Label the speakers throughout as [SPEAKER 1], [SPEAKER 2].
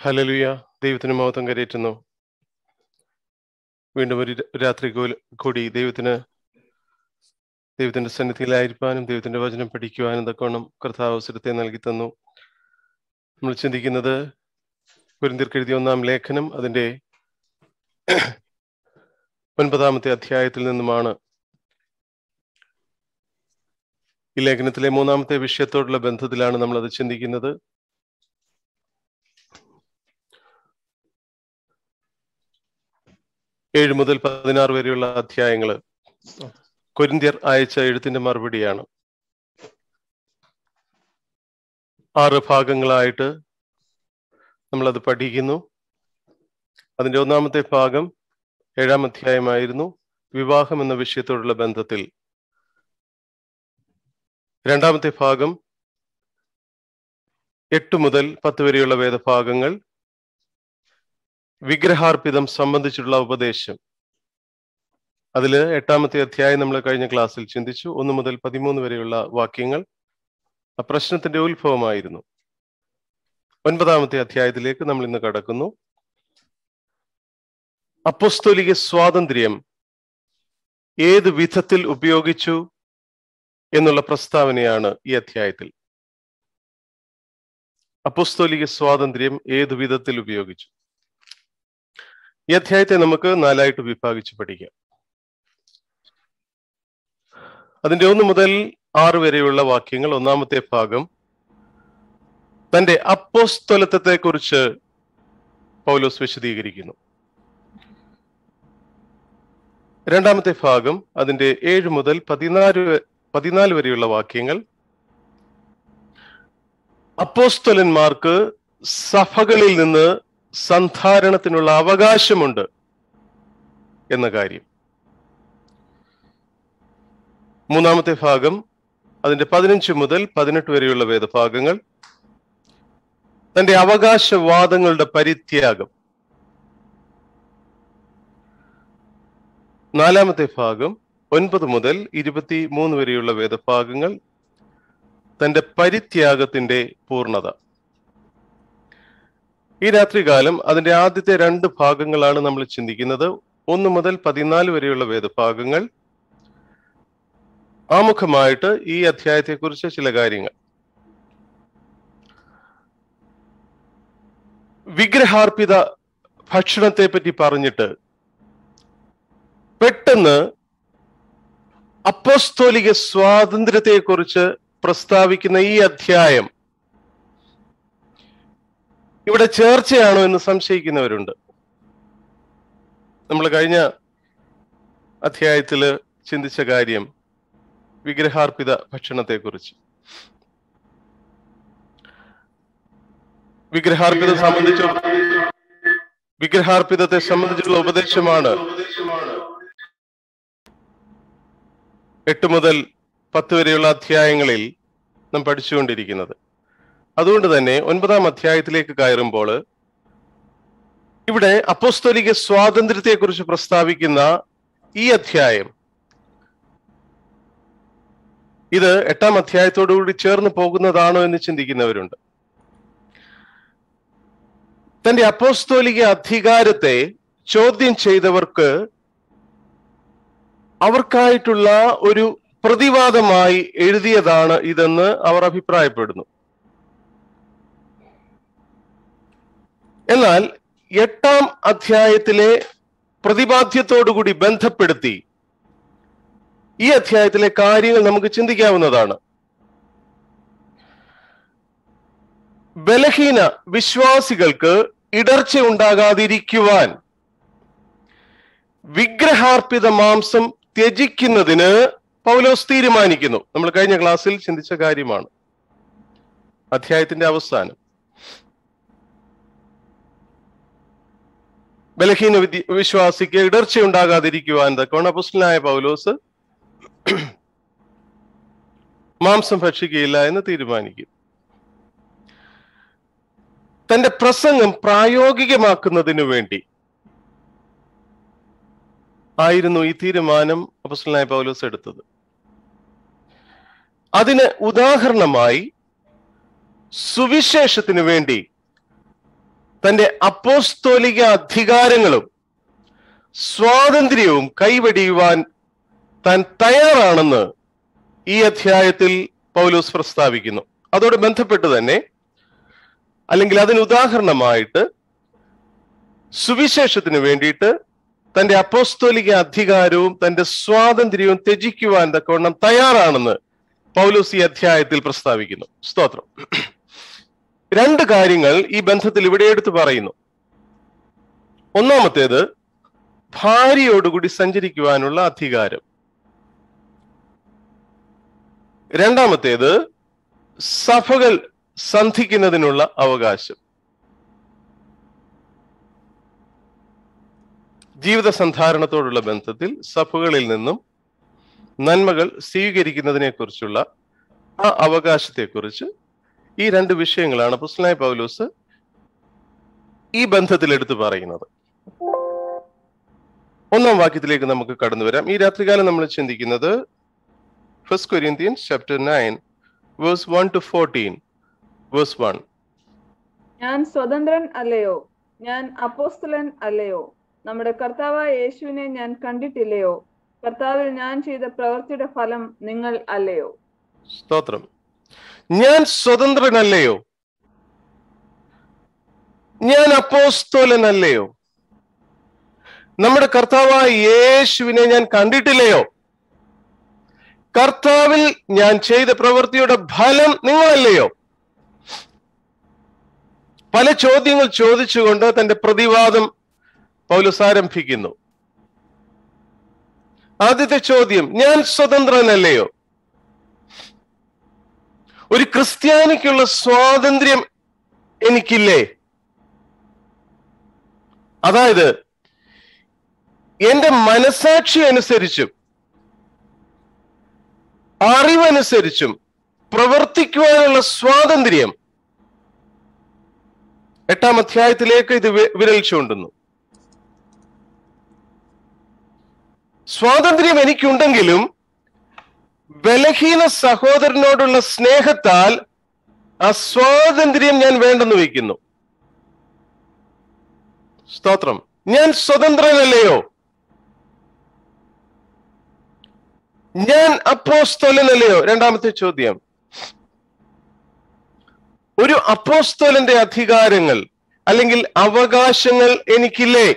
[SPEAKER 1] Hallelujah. ദൈവത്തിന് മഹത്വം കരേറ്റുന്നു. വീണ്ടും ഒരു രാത്രി കൂടി ദൈവത്തിന്റെ സന്നിധിയിലായിരിക്കാനും ദൈവത്തിന്റെ വചനം പഠിക്കുവാനും തക്കവണ്ണം കർത്താവ് അവസരത്തെ നൽകി തന്നു. നമ്മൾ ചിന്തിക്കുന്നത് കൊരിന്ത്യർക്ക് എഴുതിയ 1-ാം ലേഖനം അതിന്റെ 9-ാമത്തെ അധ്യായത്തിൽ നിന്നുമാണ്. ഈ ലേഖനത്തിലെ 3-ാമത്തെ വിഷയത്തോടുള്ള ബന്ധത്തിലാണ് നമ്മൾ അത് ചിന്തിക്കുന്നത്. ഏഴ് മുതൽ 16 വരെയുള്ള അധ്യായങ്ങൾ കൊരിന്ത്യർ അയച്ച എഴുത്തിന്റെ മറുപടിയാണ്. 6 ഭാഗങ്ങളായിട്ട് നമ്മളത് പഠിക്കുന്നു. അതിന്റെ 1-ാമത്തെ ഭാഗം 7-ാം അധ്യായമായിരുന്നു, വിവാഹം എന്ന വിഷയത്തോടുള്ള ബന്ധത്തിൽ. 2-ാമത്തെ ഭാഗം 8 മുതൽ 10 വരെയുള്ള വേദഭാഗങ്ങൾ, വിഗ്രഹാർപ്പിതം സംബന്ധിച്ചുള്ള ഉപദേശം. അതില് 8-ാമത്തെ അധ്യായം നമ്മൾ കഴിഞ്ഞ ക്ലാസ്സിൽ ചിന്തിച്ചു. 1 മുതൽ 13 വരെയുള്ള വാക്യങ്ങൾ ആ പ്രശ്നത്തിന്റെ ഉത്ഭവമായിരുന്നു. 9-ാമത്തെ അധ്യായത്തിലേക്ക് നമ്മൾ ഇന്ന് കടക്കുന്നു. അപ്പോസ്തോലിക സ്വാതന്ത്ര്യം ഏത് വിധത്തിൽ ഉപയോഗിച്ചു എന്നുള്ള പ്രസ്താവനയാണ് ഈ അധ്യായത്തിൽ. അപ്പോസ്തോലിക സ്വാതന്ത്ര്യം ഏത് വിധത്തിൽ ഉപയോഗിച്ചു. ഈ അധ്യായത്തെ നമുക്ക് 4ആയിട്ട് വിഭാഗിച്ച് പഠിക്കാം. അതിന്റെ 1 മുതൽ 6 വരെയുള്ള വാക്യങ്ങൾ. 1-ാമത്തെ ഭാഗം തന്റെ അപ്പോസ്തലത്വത്തെ കുറിച്ച് പൗലോസ് വിശദീകരിക്കുന്നു. 2-ാമത്തെ ഭാഗം അതിന്റെ 7 മുതൽ 14 വരെയുള്ള വാക്യങ്ങൾ അപ്പോസ്തലന്മാർക്ക് സഭകളിൽ നിന്ന് സന്ധാരണത്തിനുള്ള അവകാശമുണ്ട് എന്ന കാര്യം. 3-ാമത്തെ ഭാഗം അതിന്റെ 15 മുതൽ 18 വരെയുള്ള വേദഭാഗങ്ങൾ തന്റെ അവകാശവാദങ്ങളുടെ പരിത്യാഗം. 4-ാമത്തെ ഭാഗം 9 മുതൽ 23 വരെയുള്ള വേദഭാഗങ്ങൾ തന്റെ പരിത്യാഗത്തിന്റെ പൂർണ്ണത. ഈ രാത്രികാലം അതിന്റെ ആദ്യത്തെ 2 ഭാഗങ്ങളാണ് നമ്മൾ ചിന്തിക്കുന്നത്. 1 മുതൽ 14 വരെയുള്ള വേദഭാഗങ്ങൾ ആമുഖമായിട്ട് ഈ അധ്യായത്തെക്കുറിച്ച് ചില കാര്യങ്ങൾ. വിഗ്രഹാർപ്പിത ഭക്ഷണത്തെ പറ്റി പറഞ്ഞിട്ട് പെട്ടെന്ന് അപ്പോസ്തോലിക സ്വാതന്ത്ര്യത്തെക്കുറിച്ച് പ്രസ്താവിക്കുന്ന ഈ അധ്യായം ഇവിടെ ചേർച്ചയാണോ എന്ന് സംശയിക്കുന്നവരുണ്ട്. നമ്മൾ കഴിഞ്ഞ അധ്യായത്തില് ചിന്തിച്ച കാര്യം വിഗ്രഹാർപ്പിത ഭക്ഷണത്തെക്കുറിച്ച്. വിഗ്രഹാർപ്പിതത്തെ സംബന്ധിച്ചുള്ള ഉപദേശമാണ് 8 മുതൽ 10 വരെയുള്ള അധ്യായങ്ങളിൽ നാം പഠിച്ചുകൊണ്ടിരിക്കുന്നത്. അതുകൊണ്ട് തന്നെ 9-ാം അധ്യായത്തിലേക്ക് കയറുമ്പോൾ ഇവിടെ അപ്പോസ്തോലിക സ്വാതന്ത്ര്യത്തെക്കുറിച്ച് പ്രസ്താവിക്കുന്ന ഈ അധ്യായം ഇത് 8-ാം അധ്യായത്തോടുകൂടി ചേർന്ന് പോകുന്നതാണോ എന്ന് ചിന്തിക്കുന്നവരുണ്ട്. തന്റെ അപ്പോസ്തോലിക അധികാരത്തെ ചോദ്യം ചെയ്തവർക്ക് അവർക്കായിട്ടുള്ള ഒരു പ്രതിവാദമായി എഴുതിയതാണ് ഇതെന്ന് അവർ അഭിപ്രായപ്പെടുന്നു. എന്നാൽ 8-ാം അധ്യായത്തിലെ പ്രതിപാദ്യത്തോടുകൂടി ബന്ധപ്പെടുത്തി ഈ അധ്യായത്തിലെ കാര്യങ്ങൾ നമുക്ക് ചിന്തിക്കാവുന്നതാണ്. ബലഹീന വിശ്വാസികൾക്ക് ഇടർച്ച ഉണ്ടാകാതിരിക്കുവാൻ വിഗ്രഹാർപ്പിത മാംസം ത്യജിക്കുന്നതിന് പൗലോസ് തീരുമാനിക്കുന്നു. നമ്മൾ കഴിഞ്ഞ ക്ലാസ്സിൽ ചിന്തിച്ച കാര്യമാണ്. അധ്യായത്തിന്റെ അവസാനം ബലഹീന വിശ്വാസിക്ക് ഇടർച്ച ഉണ്ടാകാതിരിക്കുവാൻ തക്കവണ്ണം അപ്പോസ്തലനായ പൗലോസ് മാംസം ഭക്ഷിക്കുകയില്ല എന്ന് തീരുമാനിക്കും. തന്റെ പ്രസംഗം പ്രായോഗികമാക്കുന്നതിനു വേണ്ടി ആയിരുന്നു ഈ തീരുമാനം അപ്പോസ്തലനായ പൗലോസ് എടുത്തത്. അതിന് ഉദാഹരണമായി സുവിശേഷത്തിനു വേണ്ടി തന്റെ അപ്പോസ്തോലിക അധികാരങ്ങളും സ്വാതന്ത്ര്യവും കൈവെടിയുവാൻ താൻ തയ്യാറാണെന്ന് ഈ അധ്യായത്തിൽ പൗലോസ് പ്രസ്താവിക്കുന്നു. അതോട് ബന്ധപ്പെട്ട് തന്നെ, അല്ലെങ്കിൽ അതിന് ഉദാഹരണമായിട്ട്, സുവിശേഷത്തിന് വേണ്ടിയിട്ട് തന്റെ അപ്പോസ്തോലിക അധികാരവും തന്റെ സ്വാതന്ത്ര്യവും ത്യജിക്കുവാൻ തക്കവണ്ണം തയ്യാറാണെന്ന് പൗലോസ് ഈ അധ്യായത്തിൽ പ്രസ്താവിക്കുന്നു. സ്തോത്രം. രണ്ട് കാര്യങ്ങൾ ഈ ബന്ധത്തിൽ ഇവിടെ എടുത്തു പറയുന്നു. ഒന്നാമത്തേത്, ഭാര്യയോടുകൂടി സഞ്ചരിക്കുവാനുള്ള അധികാരം. രണ്ടാമത്തേത്, സഭകൾ സന്ധിക്കുന്നതിനുള്ള അവകാശം. ജീവിത സന്ധാരണത്തോടുള്ള ബന്ധത്തിൽ സഭകളിൽ നിന്നും നന്മകൾ സ്വീകരിക്കുന്നതിനെ കുറിച്ചുള്ള ആ അവകാശത്തെക്കുറിച്ച് ഈ രണ്ട് വിഷയങ്ങളാണ് അപ്പോസ്തലനായ പൗലോസ് ഈ ബന്ധത്തിൽ എടുത്തു പറയുന്നത്. ഒന്നാം വാക്യത്തിലേക്ക് നമുക്ക് കടന്നു വരാം. ഈ രാത്രികാലം നമ്മൾ ചിന്തിക്കുന്നത് 1 Corinthians chapter 9 verse 1 to 14. Verse 1.
[SPEAKER 2] ഞാൻ സ്വതന്ത്രൻ അല്ലയോ? ഞാൻ അപ്പോസ്തലൻ അല്ലയോ? നമ്മുടെ കർത്താവായ യേശുവിനെ ഞാൻ കണ്ടിട്ടില്ലയോ? കർത്താവിൽ ഞാൻ ചെയ്ത പ്രവൃത്തിയുടെ ഫലം നിങ്ങൾ അല്ലയോ?
[SPEAKER 1] സ്തോത്രം. ഞാൻ സ്വതന്ത്രനല്ലയോ? ഞാൻ അപ്പോസ്തലനല്ലയോ? നമ്മുടെ കർത്താവായ യേശുവിനെ ഞാൻ കണ്ടിട്ടില്ലയോ? കർത്താവിൽ ഞാൻ ചെയ്ത പ്രവൃത്തിയുടെ ഫലം നിങ്ങളല്ലയോ? പല ചോദ്യങ്ങൾ ചോദിച്ചുകൊണ്ട് തന്റെ പ്രതിവാദം പൗലോസ് ആരംഭിക്കുന്നു. ആദ്യത്തെ ചോദ്യം, ഞാൻ സ്വതന്ത്രനല്ലയോ? ഒരു ക്രിസ്ത്യാനിക്കുള്ള സ്വാതന്ത്ര്യം എനിക്കില്ലേ? അതായത് എന്റെ മനസാക്ഷി അനുസരിച്ചും അറിവനുസരിച്ചും പ്രവർത്തിക്കുവാനുള്ള സ്വാതന്ത്ര്യം 8-ാം അധ്യായത്തിലേക്ക് ഇത് വിരൽ ചൂണ്ടുന്നു. സ്വാതന്ത്ര്യം എനിക്കുണ്ടെങ്കിലും ബലഹീന സഹോദരനോടുള്ള സ്നേഹത്താൽ ആ സ്വാതന്ത്ര്യം ഞാൻ വേണ്ടെന്ന് വയ്ക്കുന്നു. സ്തോത്രം. ഞാൻ സ്വതന്ത്രനല്ലയോ? ഞാൻ അപ്പോസ്തലനല്ലയോ? രണ്ടാമത്തെ ചോദ്യം, ഒരു അപ്പോസ്തലന്റെ അധികാരങ്ങൾ അല്ലെങ്കിൽ അവകാശങ്ങൾ എനിക്കില്ലേ?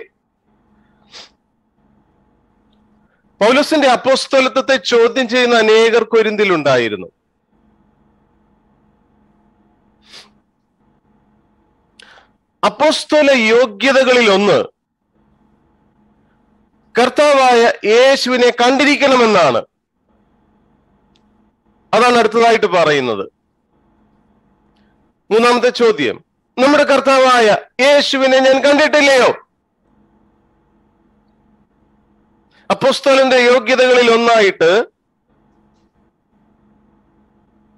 [SPEAKER 1] പൗലോസിന്റെ അപ്പോസ്തലത്വത്തെ ചോദ്യം ചെയ്യുന്ന അനേകർ കൊരിന്തിലുണ്ടായിരുന്നു. അപ്പോസ്തല യോഗ്യതകളിൽ ഒന്ന് കർത്താവായ യേശുവിനെ കണ്ടിരിക്കണമെന്നാണ്. അതാണ് അടുത്തതായിട്ട് പറയുന്നത്. മൂന്നാമത്തെ ചോദ്യം, നമ്മുടെ കർത്താവായ യേശുവിനെ ഞാൻ കണ്ടിട്ടില്ലയോ? അപ്പോസ്തലന്റെ യോഗ്യതകളിൽ ഒന്നായിട്ട്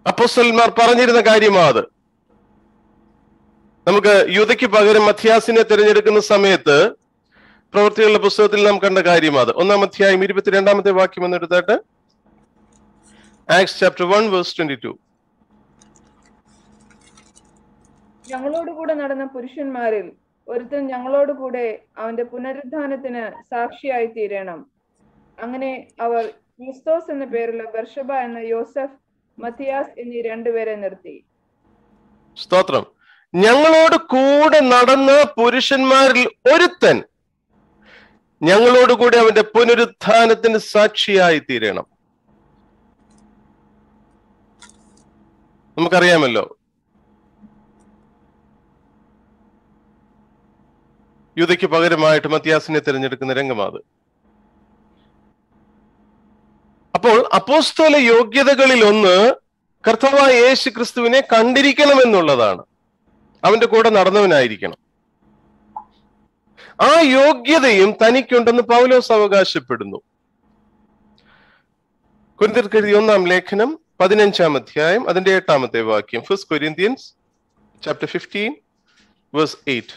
[SPEAKER 1] അപ്പോസ്തലന്മാർ പറഞ്ഞിരുന്ന കാര്യമാണ്. നമുക്ക് യൂദയ്ക്ക് പകരം മത്ഥിയാസിനെ തിരഞ്ഞെടുക്കുന്ന സമയത്ത് പ്രവൃത്തികളുടെ പുസ്തകത്തിൽ നാം കണ്ട കാര്യമാണ്. 1-ാം അധ്യായം 22-ാമത്തെ വാക്യം എന്നെടുത്തായിട്ട് Acts chapter 1 verse 22.
[SPEAKER 2] ഞങ്ങളോടുകൂടെ നടന്ന പുരുഷന്മാരിൽ ഒരുത്തൻ ഞങ്ങളോടുകൂടെ അവന്റെ പുനരുദ്ധാനത്തിന് സാക്ഷിയായി തീരണം. അങ്ങനെ അവർ ക്രിസ്തോസ് എന്ന പേരുള്ള ബർശബ എന്ന യോസഫ്, മത്തിയാസ് എന്നീ രണ്ടുപേരെ നിർത്തി.
[SPEAKER 1] സ്തോത്രം. ഞങ്ങളോട് കൂടെ നടന്ന പുരുഷന്മാരിൽ ഒരുത്തൻ ഞങ്ങളോടുകൂടി അവന്റെ പുനരുത്ഥാനത്തിന് സാക്ഷിയായി തീരണം. നമുക്കറിയാമല്ലോ, യൂദയ്ക്ക് പകരമായിട്ട് മത്തിയാസിനെ തിരഞ്ഞെടുക്കുന്ന രംഗമാണ്. അപ്പോൾ അപ്പോസ്തല യോഗ്യതകളിൽ ഒന്ന് കർത്താവായ യേശു ക്രിസ്തുവിനെ കണ്ടിരിക്കണമെന്നുള്ളതാണ്. അവന്റെ കൂടെ നടന്നവനായിരിക്കണം. ആ യോഗ്യതയും തനിക്കുണ്ടെന്ന് പൗലോസ് അവകാശപ്പെടുന്നു. കൊരിന്ത്യർക്ക് എഴുതിയ 1-ാം ലേഖനം 15-ാം അധ്യായം അതിന്റെ 8-ാമത്തെ വാക്യം. 1 Corinthians chapter 15 verse 8.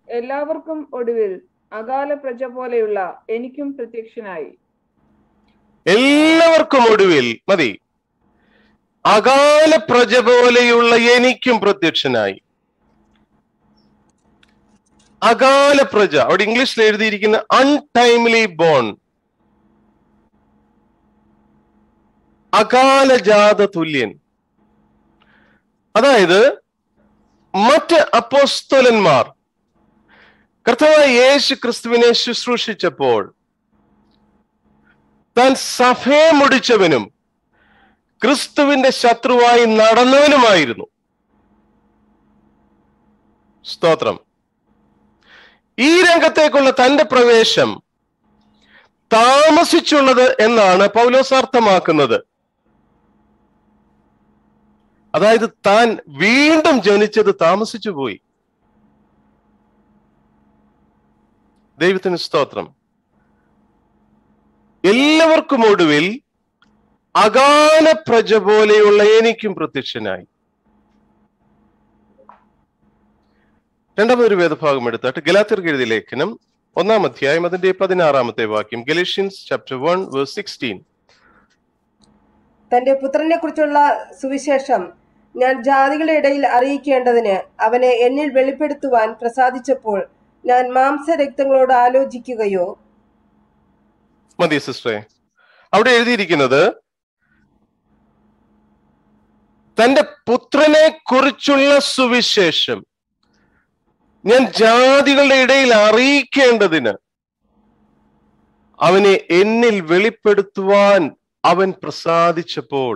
[SPEAKER 2] എല്ലാവർക്കും ഒടുവിൽ അകാല പ്രജ പോലെയുള്ള എനിക്കും പ്രത്യക്ഷനായി.
[SPEAKER 1] എല്ലാവർക്കും ഒടുവിൽ മതി, അകാല പ്രജ പോലെയുള്ള എനിക്കും പ്രത്യക്ഷനായി. അകാല പ്രജ, അവിടെ ഇംഗ്ലീഷിൽ എഴുതിയിരിക്കുന്ന അൺടൈംലി ബോൺ, അകാലജാത തുല്യൻ. അതായത് മറ്റ് അപ്പോസ്തലന്മാർ കർത്താവായ യേശു ക്രിസ്തുവിനെ ശുശ്രൂഷിച്ചപ്പോൾ താൻ സഭയെ മുടിച്ചവനും ക്രിസ്തുവിന്റെ ശത്രുവായി നടന്നവനുമായിരുന്നു. സ്തോത്രം. ഈ രംഗത്തേക്കുള്ള തന്റെ പ്രവേശം താമസിച്ചുള്ളത് എന്നാണ് പൗലോസ് അർത്ഥമാക്കുന്നത്. അതായത് താൻ വീണ്ടും ജനിച്ചത് താമസിച്ചു പോയി. ദൈവത്തിന് സ്തോത്രം. എല്ലാവർക്കും ഒടുവിൽ അകാല പ്രജ പോലെയുള്ള എനിക്കും പ്രത്യക്ഷനായി. രണ്ടാമതൊരു വേദഭാഗം എടുത്തിട്ട് ഗലാത്യർക്ക് എഴുതിയ ലേഖനം 1-ാം അധ്യായം അതിന്റെ 16-ാമത്തെ വാക്യം. Galatians chapter 1 verse 16.
[SPEAKER 3] തന്റെ പുത്രനെ കുറിച്ചുള്ള സുവിശേഷം ഞാൻ ജാതികളുടെ ഇടയിൽ അറിയിക്കേണ്ടതിന് അവനെ എന്നിൽ വെളിപ്പെടുത്തുവാൻ പ്രസാദിച്ചപ്പോൾ ഞാൻ മാംസരക്തങ്ങളോട് ആലോചിക്കുകയോ.
[SPEAKER 1] മതി സിസ്റ്ററെ. അവിടെ എഴുതിയിരിക്കുന്നത് തന്റെ പുത്രനെ കുറിച്ചുള്ള സുവിശേഷം ഞാൻ ജാതികളുടെ ഇടയിൽ അറിയിക്കേണ്ടതിന് അവനെ എന്നിൽ വെളിപ്പെടുത്തുവാൻ അവൻ പ്രസാദിച്ചപ്പോൾ.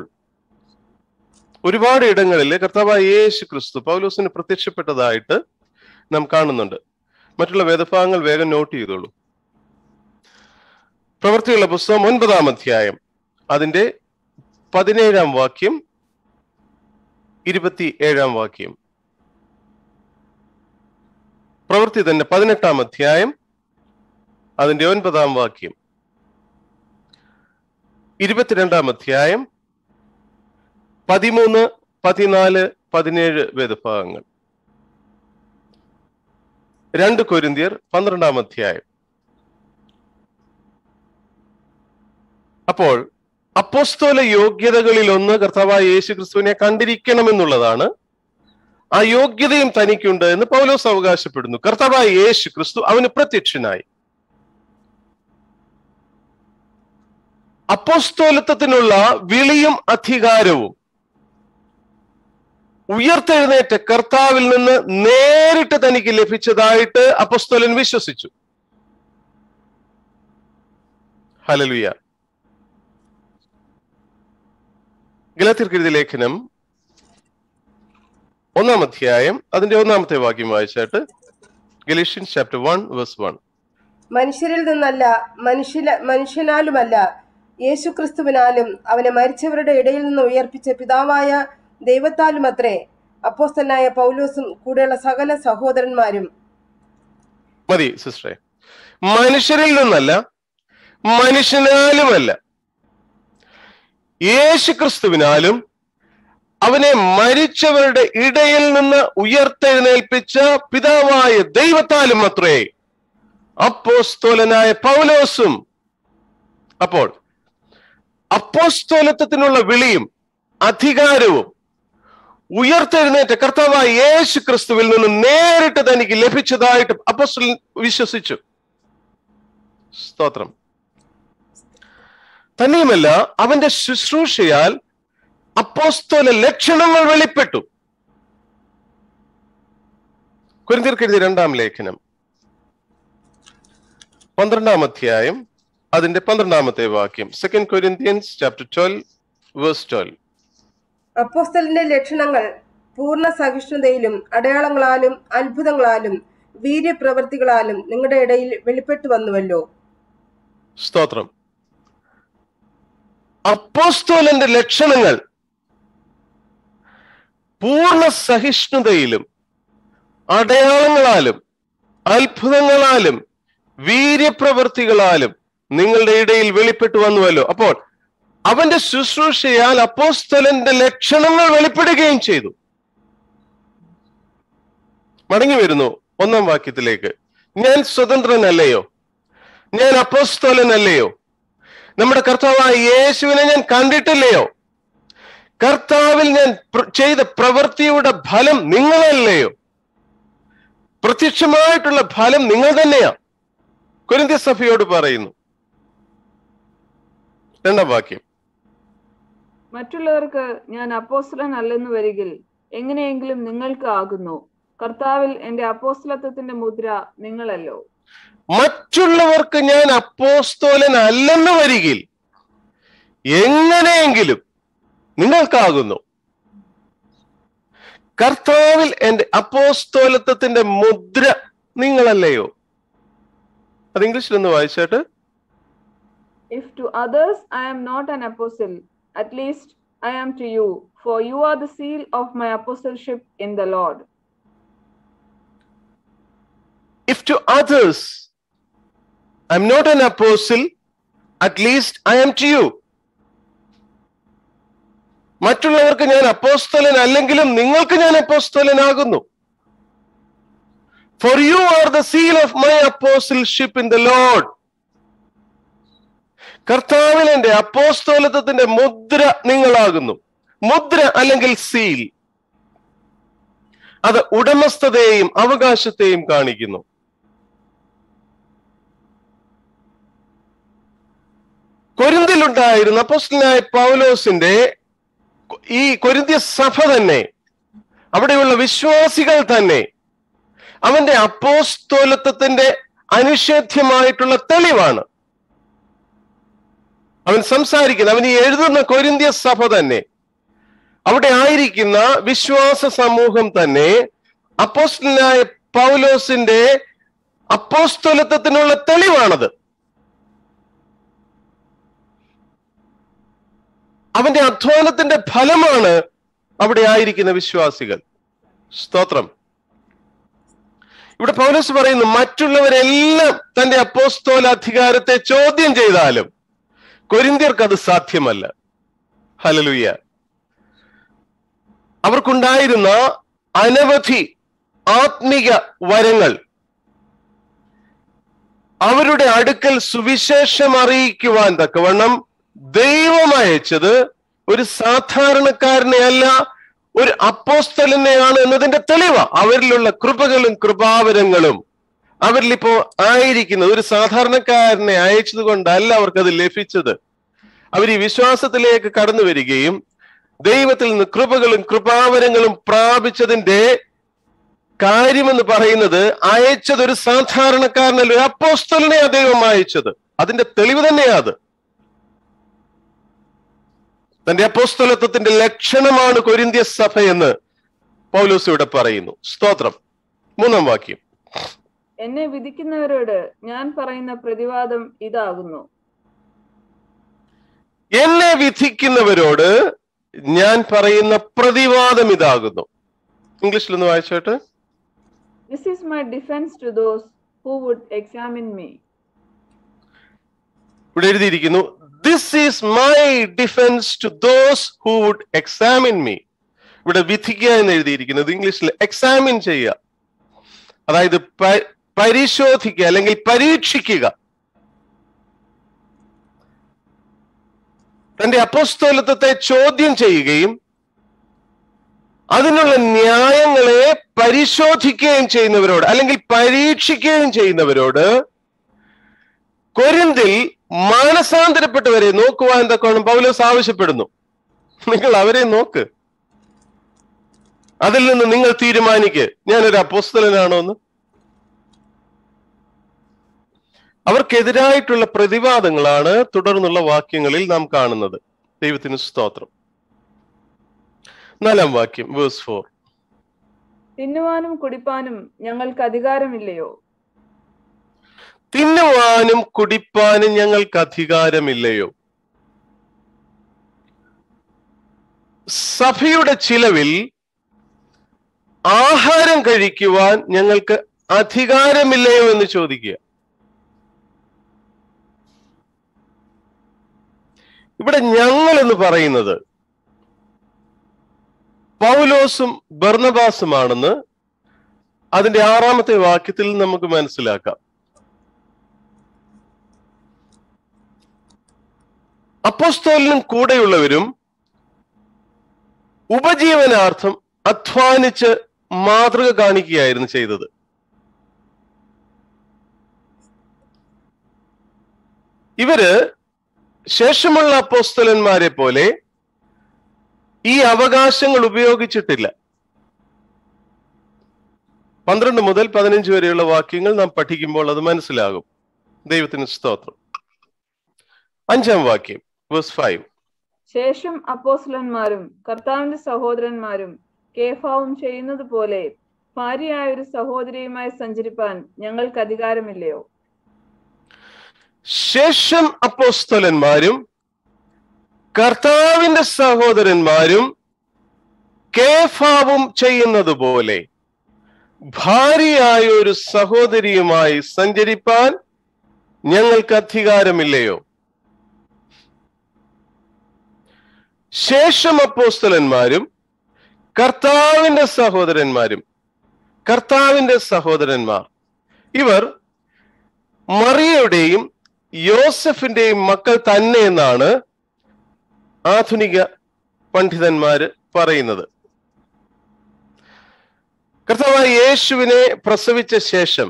[SPEAKER 1] ഒരുപാട് ഇടങ്ങളിൽ കർത്താവായ യേശു ക്രിസ്തു പൗലോസിന് പ്രത്യക്ഷപ്പെട്ടതായിട്ട് നാം കാണുന്നുണ്ട്. മറ്റുള്ള വേദഭാഗങ്ങൾ വേഗം നോട്ട് ചെയ്തോളൂ. പ്രവൃത്തിയുള്ള പുസ്തകം 9-ാം അധ്യായം അതിന്റെ 17-ാം വാക്യം, 27-ാം വാക്യം. പ്രവൃത്തി തന്നെ 18-ാം അധ്യായം അതിന്റെ 9-ാം വാക്യം, 22-ാം അധ്യായം 13, 14, 17 വേദഭാഗങ്ങൾ. 2 കൊരിന്ത്യർ 12-ാം അധ്യായം. അപ്പോൾ അപ്പോസ്തല യോഗ്യതകളിൽ ഒന്ന് കർത്താവായ യേശു ക്രിസ്തുവിനെ കണ്ടിരിക്കണമെന്നുള്ളതാണ്. ആ യോഗ്യതയും തനിക്കുണ്ട് എന്ന് പൗലോസ് അവകാശപ്പെടുന്നു. കർത്താവായ യേശു ക്രിസ്തു അവന് പ്രത്യക്ഷനായി. അപ്പോസ്തലത്വത്തിനുള്ള വിളിയും അധികാരവും ഉയർത്തെഴുന്നേറ്റ കർത്താവിൽ നിന്ന് നേരിട്ട് തനിക്ക് ലഭിച്ചതായിട്ട് അപ്പോസ്തലൻ വിശ്വസിച്ചു. ഹല്ലേലൂയ. ഗലാത്യർക്ക് എഴുതിയ ലേഖനം 1-ാം അധ്യായം അതിന്റെ 1-ാമത്തെ വാക്യം വായിച്ചാട്ട്. Galatians chapter 1 verse 1.
[SPEAKER 3] മനുഷ്യരിൽ നിന്നല്ല, മനുഷ്യനാലുമല്ല, യേശു ക്രിസ്തുവിനാലും അവനെ മരിച്ചവരുടെ ഇടയിൽ നിന്ന് ഉയർപ്പിച്ച പിതാവായ ദൈവത്താലും അത്രേ അപ്പോസ്തലനായ പൗലോസും കൂടെയുള്ള സകല സഹോദരന്മാരും.
[SPEAKER 1] മതി സിസ്റ്ററെ. മനുഷ്യരിൽ നിന്നല്ല, മനുഷ്യനാലുമല്ല, യേശു ക്രിസ്തുവിനാലും അവനെ മരിച്ചവരുടെ ഇടയിൽ നിന്ന് ഉയർത്തെഴുന്നേൽപ്പിച്ച പിതാവായ ദൈവത്താലും അത്രേ അപ്പോസ്തലനായ പൗലോസും. അപ്പോൾ അപ്പോസ്തലത്വത്തിനുള്ള വിളിയും അധികാരവും ഉയർത്തെഴുന്നേറ്റ കർത്താവായ യേശു ക്രിസ്തുവിൽ നിന്ന് നേരിട്ട് തനിക്ക് ലഭിച്ചതായിട്ട് അപ്പോസ്തലൻ വിശ്വസിച്ചു. സ്തോത്രം. തന്നെയുമല്ല, അവന്റെ ശുശ്രൂഷയാൽ അപ്പോസ്തല ലക്ഷണങ്ങൾ വെളിപ്പെട്ടു. കൊരിന്ത്യർക്ക് എഴുതിയ 2-ാം ലേഖനം 12-ാം അധ്യായം അതിന്റെ 12-ാമത്തെ വാക്യം. 2 കൊരിന്ത്യൻസ് ചാപ്റ്റർ 12 വേഴ്സ് 12.
[SPEAKER 3] അപ്പോസ്തലന്റെ ലക്ഷണങ്ങൾ പൂർണ്ണ സഹിഷ്ണുതയിലും അടയാളങ്ങളാലും അത്ഭുതങ്ങളാലും വീര്യപ്രവൃത്തികളാലും നിങ്ങളുടെ ഇടയിൽ വെളിപ്പെട്ടു വന്നുവല്ലോ.
[SPEAKER 1] സ്തോത്രം. അപ്പോസ്തലന്റെ ലക്ഷണങ്ങൾ പൂർണ്ണ സഹിഷ്ണുതയിലും അടയാളങ്ങളാലും അത്ഭുതങ്ങളാലും വീര്യപ്രവൃത്തികളാലും നിങ്ങളുടെ ഇടയിൽ വെളിപ്പെട്ടു വന്നുവല്ലോ. അപ്പോൾ അവന്റെ ശുശ്രൂഷയാൽ അപ്പോസ്തലന്റെ ലക്ഷണങ്ങൾ വെളിപ്പെടുകയും ചെയ്തു. മടങ്ങി വരുന്നു 1-ാം വാക്യത്തിലേക്ക്. ഞാൻ സ്വതന്ത്രനല്ലയോ? ഞാൻ അപ്പോസ്തലനല്ലയോ? നമ്മുടെ കർത്താവായ യേശുവിനെ ഞാൻ കണ്ടിട്ടില്ലയോ? കർത്താവിൽ ഞാൻ ചെയ്ത പ്രവൃത്തിയുടെ ഫലം നിങ്ങളല്ലയോ? പ്രത്യക്ഷമായിട്ടുള്ള ഫലം നിങ്ങൾ തന്നെയാ. കൊരിന്ത്യ സഭയോട് പറയുന്നു. 2-ാം വാക്യം.
[SPEAKER 2] മറ്റുള്ളവർക്ക് ഞാൻ അപ്പോസ്തലൻ അല്ലെന്ന് വരികിൽ എങ്ങനെയെങ്കിലും നിങ്ങൾക്ക് ആകുന്നു. കർത്താവിൽ എന്റെ അപ്പോസ്തലത്വത്തിന്റെ മുദ്ര നിങ്ങളല്ലോ.
[SPEAKER 1] മറ്റുള്ളവർക്ക് ഞാൻ അപ്പോസ്തലൻ അല്ലെന്ന് വരികിൽ എങ്ങനെയെങ്കിലും നിങ്ങൾക്കാകുന്നു. കർത്താവിൽ എന്റെ അപ്പോസ്തലത്വത്തിന്റെ മുദ്ര നിങ്ങളല്ലയോ. അത് ഇംഗ്ലീഷിലൊന്ന് വായിച്ചാട്ട്.
[SPEAKER 2] If to others I am not an apostle, at least I am to you, for you are the seal of my apostleship in the Lord.
[SPEAKER 1] If to others I am not an apostle, at least I am to you. മറ്റുള്ളവർക്ക് ഞാൻ അപ്പോസ്തലൻ അല്ലെങ്കിലും നിങ്ങൾക്ക് ഞാൻ അപ്പോസ്തലനാകുന്നു. For you are the seal of my apostleship in the Lord. കർത്താവിൽ എന്റെ അപ്പോസ്തലത്വത്തിന്റെ മുദ്ര നിങ്ങളാകുന്നു. മുദ്ര അല്ലെങ്കിൽ സീൽ, അത് ഉടമസ്ഥതയെയും അവകാശത്തെയും കാണിക്കുന്നു. കൊരിന്തിലുണ്ടായിരുന്ന അപ്പോസ്തലനായ പൗലോസിന്റെ ഈ കൊരിന്ത്യ സഭ തന്നെ, അവിടെയുള്ള വിശ്വാസികൾ തന്നെ അവന്റെ അപ്പോസ്തലത്വത്തിന്റെ അനിഷേധ്യമായിട്ടുള്ള തെളിവാണ്. അവൻ സംസാരിക്കുന്ന, അവൻ ഈ എഴുതുന്ന കൊരിന്ത്യ സഭ തന്നെ, അവിടെ ആയിരിക്കുന്ന വിശ്വാസ സമൂഹം തന്നെ അപ്പോസ്തലനായ പൗലോസിന്റെ അപ്പോസ്തലത്വത്തിനുള്ള തെളിവാണത്. അവന്റെ അധ്വാനത്തിന്റെ ഫലമാണ് അവിടെ ആയിരിക്കുന്ന വിശ്വാസികൾ. സ്തോത്രം. ഇവിടെ പൗലോസ് പറയുന്നു, മറ്റുള്ളവരെല്ലാം തന്റെ അപ്പോസ്തല അധികാരത്തെ ചോദ്യം ചെയ്താലും കൊരിന്ത്യർക്ക് അത് സാധ്യമല്ല. ഹല്ലേലൂയ. അവർക്കുണ്ടായിരുന്ന അനവധി ആത്മിക വരങ്ങൾ അവരുടെ അടുക്കൽ സുവിശേഷം അറിയിക്കുവാൻ തക്കവണ്ണം ദൈവം അയച്ചത് ഒരു സാധാരണക്കാരനെ അല്ല, ഒരു അപ്പോസ്തലനെയാണ് എന്നതിന്റെ തെളിവാ. അവരിലുള്ള കൃപകളും കൃപാവരങ്ങളും അവരിലിപ്പോ ആയിരിക്കുന്നത് ഒരു സാധാരണക്കാരനെ അയച്ചത് കൊണ്ടല്ല അവർക്കത് ലഭിച്ചത്. അവർ ഈ വിശ്വാസത്തിലേക്ക് കടന്നു വരികയും ദൈവത്തിൽ നിന്ന് കൃപകളും കൃപാവരങ്ങളും പ്രാപിച്ചതിന്റെ കാര്യമെന്ന് പറയുന്നത്, അയച്ചത് ഒരു സാധാരണക്കാരനല്ല, ഒരു അപ്പോസ്തലനെ ദൈവം അയച്ചത്. അതിന്റെ തെളിവ് തന്നെയാ അത്. തന്റെ അപ്പോസ്തലത്വത്തിന്റെ ലക്ഷണമാണ് കൊരിന്ത്യ സഭ എന്ന് പൗലോസ് ഇവിടെ പറയുന്നു. സ്തോത്രം. 3-ാം വാക്യം.
[SPEAKER 2] എന്നെ വിധിക്കുന്നവരോട് ഞാൻ പറയുന്ന പ്രതിവാദം ഇതാകുന്നു.
[SPEAKER 1] എന്നെ വിധിക്കുന്നവരോട് ഞാൻ പറയുന്ന പ്രതിവാദം ഇതാകുന്നു. ഇംഗ്ലീഷിലൊന്ന് വായിച്ചോട്ടെ.
[SPEAKER 2] This is my defense to those who would examine me.
[SPEAKER 1] ഇവിടെ എഴുതിയിരിക്കുന്നു, this is my defense to those who would examine me. ഇവിടെ വിധിക്കുക എന്ന് എഴുതിയിരിക്കുന്നത് ഇംഗ്ലീഷിൽ എക്സാമിൻ ചെയ്യുക, അതായത് പരിശോധിക്കുക അല്ലെങ്കിൽ പരീക്ഷിക്കുക. തന്റെ അപ്പോസ്തലത്വത്തെ ചോദ്യം ചെയ്യുകയും അതിനുള്ള ന്യായങ്ങളെ പരിശോധിക്കുകയും ചെയ്യുന്നവരോട് അല്ലെങ്കിൽ പരീക്ഷിക്കുകയും ചെയ്യുന്നവരോട് കൊരിന്തിൽ മാനസാന്തരപ്പെട്ടവരെ നോക്കുവാൻ തക്കവണ്ണം പൗലോസ് ആവശ്യപ്പെടുന്നു. നിങ്ങൾ അവരെ നോക്ക്, അതിൽ നിന്ന് നിങ്ങൾ തീരുമാനിക്ക്, ഞാനൊരു അപ്പോസ്തലനാണോ എന്ന്. അവർക്കെതിരായിട്ടുള്ള പ്രതിവാദങ്ങളാണ് തുടർന്നുള്ള വാക്യങ്ങളിൽ നാം കാണുന്നത്. ദൈവത്തിന് സ്തോത്രം. 4-ാം വാക്യം, വേഴ്സ് 4.
[SPEAKER 2] തിന്നുവാനും കുടിപ്പാനും ഞങ്ങൾക്ക് അധികാരമില്ലയോ?
[SPEAKER 1] തിന്നുവാനും കുടിപ്പാനും ഞങ്ങൾക്ക് അധികാരമില്ലയോ? സഭയുടെ ചിലവിൽ ആഹാരം കഴിക്കുവാൻ ഞങ്ങൾക്ക് അധികാരമില്ലയോ എന്ന് ചോദിക്കുക. ഇവിടെ ഞങ്ങൾ എന്ന് പറയുന്നത് പൗലോസും ബർന്നബാസുമാണെന്ന് അതിന്റെ 6-ാമത്തെ വാക്യത്തിൽ നമുക്ക് മനസ്സിലാക്കാം. അപ്പോസ്തലനും കൂടെയുള്ളവരും ഉപജീവനാർത്ഥം അധ്വാനിച്ച് മാതൃക കാണിക്കുകയായിരുന്നു ചെയ്തത്. ഇവര് ശേഷമുള്ള അപ്പോസ്തലന്മാരെ പോലെ ഈ അവകാശങ്ങൾ ഉപയോഗിച്ചിട്ടില്ല. 12 മുതൽ 15 വരെയുള്ള വാക്യങ്ങൾ നാം പഠിക്കുമ്പോൾ അത് മനസ്സിലാകും. ദൈവത്തിന് സ്തോത്രം. 5-ാം വാക്യം, വേഴ്സ് 5.
[SPEAKER 2] ശേഷം അപ്പോസ്തലന്മാരും കർത്താവിന്റെ സഹോദരന്മാരും കേഫാവും ചെയ്യുന്നത് പോലെ ഭാര്യയായ ഒരു സഹോദരിയുമായി സഞ്ചരിപ്പാൻ ഞങ്ങൾക്ക് അധികാരമില്ലയോ?
[SPEAKER 1] ശേഷം അപ്പോസ്തലന്മാരും കർത്താവിന്റെ സഹോദരന്മാരും കേഫാവും ചെയ്യുന്നത് പോലെ ഭാര്യയായ ഒരു സഹോദരിയുമായി സഞ്ചരിപ്പാൻ ഞങ്ങൾക്ക് അധികാരമില്ലയോ? ശേഷം അപ്പോസ്തലന്മാരും കർത്താവിന്റെ സഹോദരന്മാർ ഇവർ മറിയയുടെയും യോസഫിന്റെയും മക്കൾ തന്നെ എന്നാണ് ആധുനിക പണ്ഡിതന്മാര് പറയുന്നത്. കർത്താവായ യേശുവിനെ പ്രസവിച്ച ശേഷം